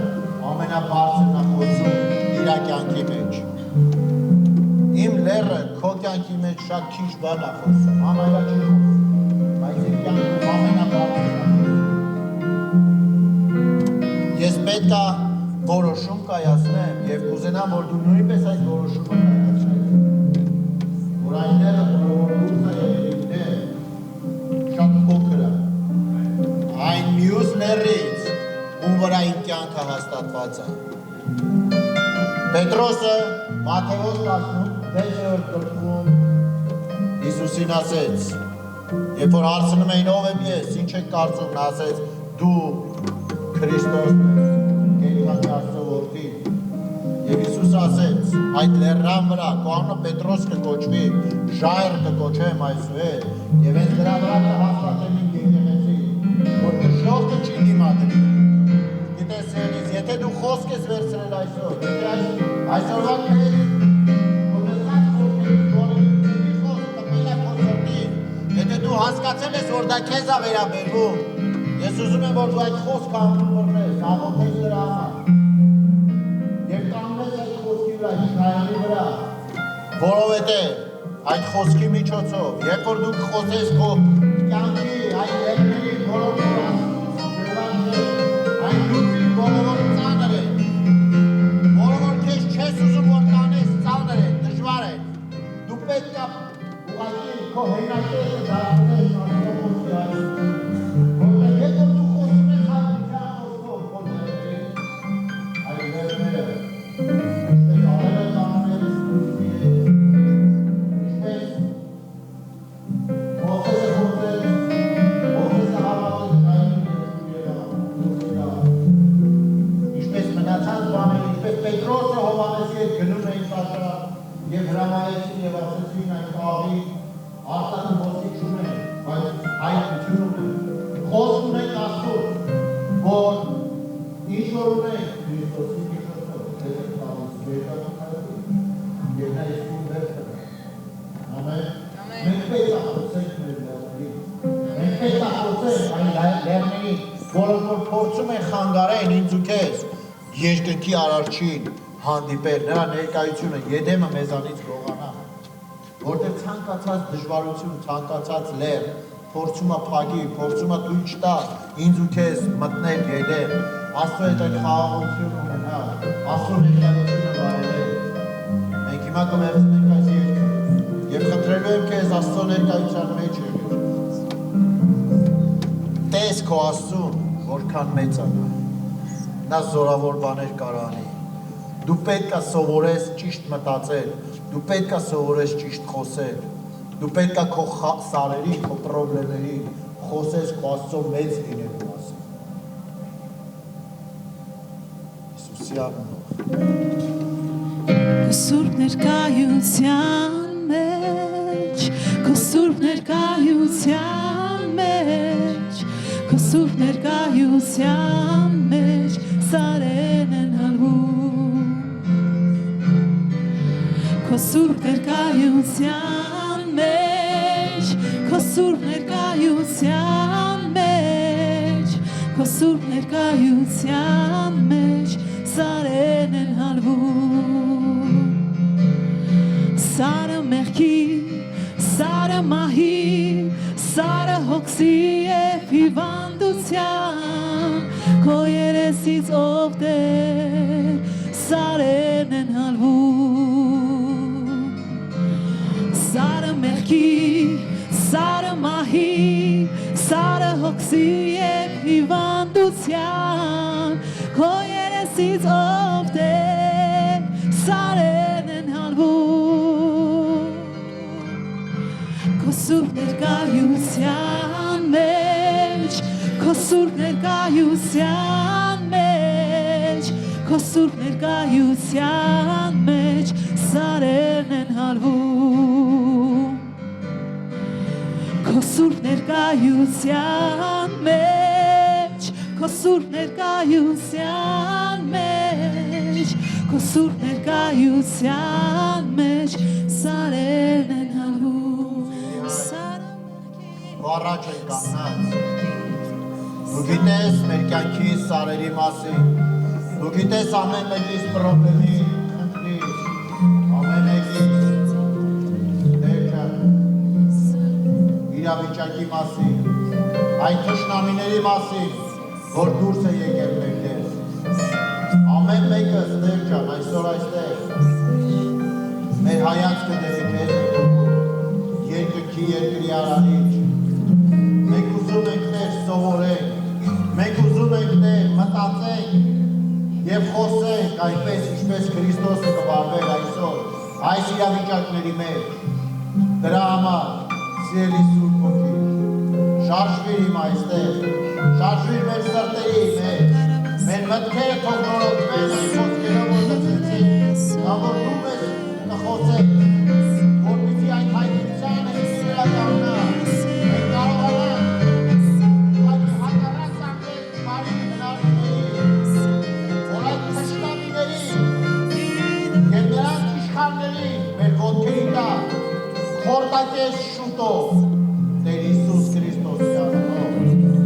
ամենաբարձրն է խոսում իր կյանքի մեջ։ Իմ լեռը քո կյանքի մեջ շատ քիչ բան է խոսում, համարյա չի խոսում, բայց իմ կյանքում ամենաբարձրն է խոսում։ Ես պետք է որոշում կայացնեմ և կուզենամ, որ դու նույնպես այս որոշումը կայացնես, որ այն լեռը, որ դուրս է ելիքներ, շատ փոքր է, այն մյուս լեռից, ում վրա իմ կյանքը հաստատված է։ Պետրոսը Մատթեոս 16-րդ գլխում Հիսուսին ասեց, երբ որ հարցնում էին ով եմ ես, ինչ եք կարծում, նա ասեց դու Քրիստոսն ես, կենդանի Աստծո որդին։ Եվ Հիսուս ասեց, այդ լեռան վրա քո անունը Պետրոս կկոչվի, ժայռ կկոչեմ այսուհետ, եւ հենց դրա վրա կհաստատեմ իմ եկեղեցի, որ դժոխքը չի դիմադրի։ Գիտես, Էլիս, եթե դու խոսք ես վերցրել այսօր, եթե այսօրվա քեզ ուտեսած խոսքերից որևէ խոսք տպել է քո սրտին, եթե դու հասկացել ես, որ դա քեզ է վերաբերվում, ես ուզում եմ, որ դու այդ խոսքը անդրուրնես, աղոթես դրա համար և կանգնես այդ խոսքի վրա, Իսրայելի վրա, որովհետև այդ խոսքի միջոցով, երբ որ դու կխոսես քո կյանքի, այդ լեռների բոլոր այն լուծի բոլոր ծանր են, որը որ քեզ չես ուզում որ կանես ծանր են, դժվար են, դու պետք է ուղղակի քո հենակետը դարձնես Աստծո խոսքի այսօր, որտեղ երբ որ դու խոսում ես հայտնության խոսքով քո լեռների, այդ լեռները, ինչպես արևը կանանել լույսի հետ, ինչպես Մովսեսը խոսել, Մովսեսը հավատել ինչպես մնացած բաներ, ինչպես Պետրոսը Հովհաննեսի հետ գնում էին տաշարան և հրամայեցին և ասեցին այն կաղի արտակը ոսի չունեն, բայց հայտնություն ունեն, խոսք ունենք Աստծուց, որ ինչ որ ունենք Քրիստոսի միջոցով, ձեզ ենք տալիս երկաթուղայով և նա իսկույն վերջ կգա։ Ամեն։ Մենք պետք է խոսենք մեր լեռներին, մենք պետք է խոսենք այն լեռներին, որոնք որ փորձում են խանգարեն ինձ ու քեզ երկնքի արարչին հանդիպել, նրա ներկայությունը Եդեմը մեզանից գողանա, որտեղ ցանկացած դժվարություն, ցանկացած լեռ փորձում է փակի, փորձում է թույլ չտա ինձ ու քեզ մտնել Եդեմ, Աստծո հետ այդ խաղաղություն ունենալ, Աստծո ներկայությունը վայելել։ Մենք հիմա կվերցնենք այս երգը եւ խնդրելու եմ քեզ Աստծո ներկայության մեջ եղիր։ Տես քո Աստծուն, որքան մեծ է նա։ Նա զորավոր բաներ կարող անի։ Դու պետք է սովորես ճիշտ մտածել, դու պետք է սովորես ճիշտ խոսել, դու պետք է քո սարերի, քո պրոբլեմների խոսես քո Աստծո մեծ լինելու մասին։ Հիսուսի անունով։ Քո սուրբ ներկայության մեջ, քո սուրբ ներկայության մեջ, քո սուրբ ներկայության մեջ սարեն են հալվում։ Քո սուրբ ներկայության մեջ, քո սուրբ ներկայության մեջ, քո սուրբ ներկայության մեջ սարեն են հալվում։ Սարը մեղքի, սարը մահի, սարը հոգսի և հիվանդության, քո երեսից ով Տեր սարեն են հալվում։ Սարը մեղքի, սարը մահի, սարը հոգսի և հիվանդության, քո երեսից ով Տեր սարեն են հալվում։ Քո սուրբ ներկայության մեջ, քո սուրբ ներկայության մեջ, քո սուրբ ներկայության մեջ սարեն են հալվում։ Քո սուրբ ներկայության մեջ, քո սուրբ ներկայության մեջ, քո սուրբ ներկայության մեջ սարեն են հալվում։ Քո առաջ են կանգնած։ Դու գիտես մեր կյանքի սարերի մասին։ Դու գիտես ամեն մեկից պրոբլեմի, խնդրի, ամեն մեկից իրավիճակի մասին, այդ թշնամիների մասին, որ դուրս է եկել մեկներ։ Ամեն մեկը Տեր ջան, այսօր այստեղ մեր հայացքը դեպի քեզ է ուղղում, երկրքի երկրի արարիչ։ Մենք ուզում ենք Տեր սովորենք, մենք ուզում ենք Տեր մտածենք եւ խոսենք այնպես, ինչպես Քրիստոսը կվարվեր այսօր այս իրավիճակների մեջ։ Դրա համար Սիրելի Սուրբ Հոգի, շարժվիր իմ այստեղ, շարժվիր մեր սրտերի մեջ, մեր մտքերը թող նորոգվեն այն խոսքերով, որ լսեցինք, կամ որ դու մեզ կխոսեք, որպեսզի այդ հայտնության հետ վերականգնա, մենք կարողանանք այդ հակառակ ծանրել բարի հնարքների, որ այդ թշնամիների և նրանց իշխանների մեր ոտքերի տակ խորտակես շուտով Տեր Հիսուս Քրիստոսի անունով,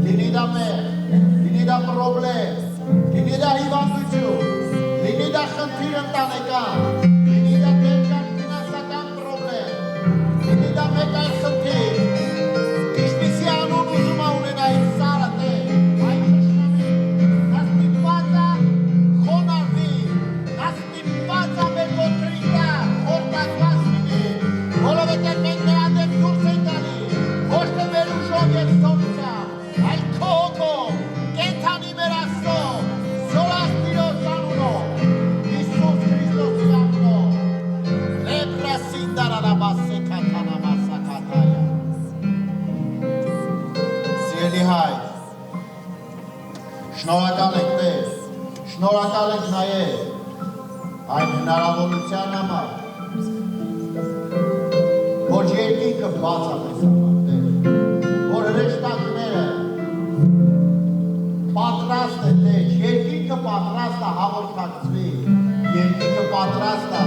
լինի դա մեղք, լինի դա պրոբլեմ, լինի դա հիվանդություն, լինի դա խնդիր ընտանեկան, լինի դա դերկան ֆինանսական պրոբլեմ, լինի դա մեկ այլ խնդիր, ինչպիսի անուն ուզում է ունենա իր սարը Տեր, այդ թշնամի, նա ստիպված է խոնարհվի, նա ստիպված է մեր ոտքերի տակ խորտակված լինի, որովհետև մենք նրա դեմ դուրս ենք գալի, ոչ թե մեր ուժով և ստորությամբ, այլ քո հոգով, կենդանի մեր Աստծո, Զորաստիրոս անունով, Հիսուս Քրիստոսի անունով, ռեբրասինդարարաբասեքաթանամասակաթայա։ Սիրելի հայր, շնորհակալ ենք Տեր, շնորհակալ ենք նաև այն հնարավորության համար, որ երկինքը բաց է մեզ համար, Տեր, որ հրեշտակները պատրաստ է, Տեր, երկինքը պատրաստ է հաղորդակցվի, երկինքը պատրաստ է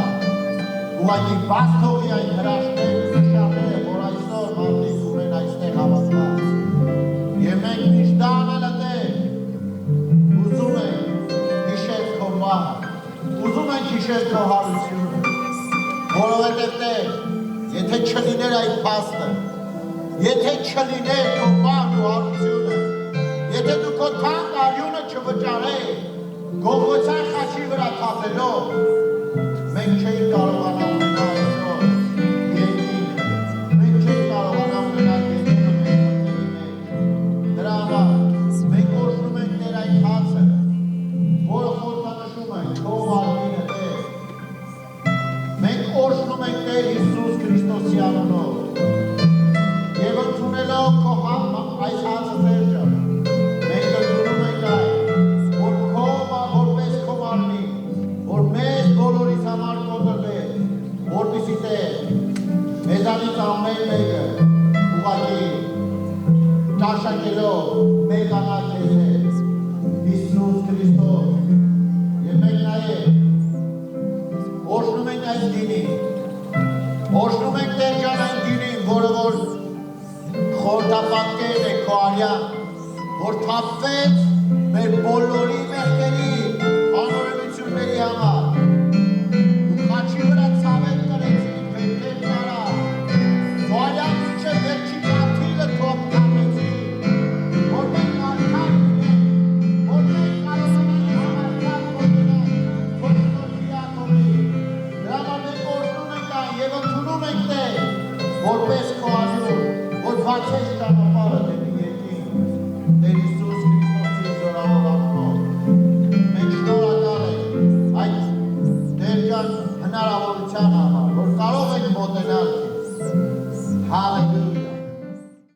ուղղակի բաց թողի այն հրաշքները, նշանները, որ այսօր մարդիկ ունեն այստեղ հավաքված։ Եվ մենք միշտ դա անելը, Տեր, ուզում ենք հիշել քո մահը, ուզում ենք հիշել քո հարությունը, որովհետև Տեր, եթե չլիներ այդ փաստը, եթե չլիներ քո մահն ու հարությունը, եթե դու քո թանկ արյունը չվճարես Գողգոթայի խաչի վրա թափելով, մենք չէինք կարողանա ունենալ այսօր երկինքը, մենք չէինք կարողանա ունենալ երկինքը մեր սրտերի մեջ։ Դրա համար մենք օրհնում ենք Տեր այդ հացը, որը խորհրդանշում է քո մարմինը Տեր։ Մենք օրհնում ենք Տեր Հիսուս Քրիստոսի անունով։ Եվ ընդունելով քո այս հացը Տեր, մենք ընդունում ենք այն, որ որպես քո մարմին, որ մեզ բոլորիս համար կոտրվեց, որպեսզի Տեր մեզանից ամեն մեկը ուղղակի ճաշակելով մեզանա քեզ հետ Հիսուս Քրիստոս եւ մենք նաեւ օրհնում ենք այս դինին, օրհնում ենք Տեր ջան այն դինին, որը որ խորհրդապատկերն է քո արյան, որ թափվեց մեր բոլորի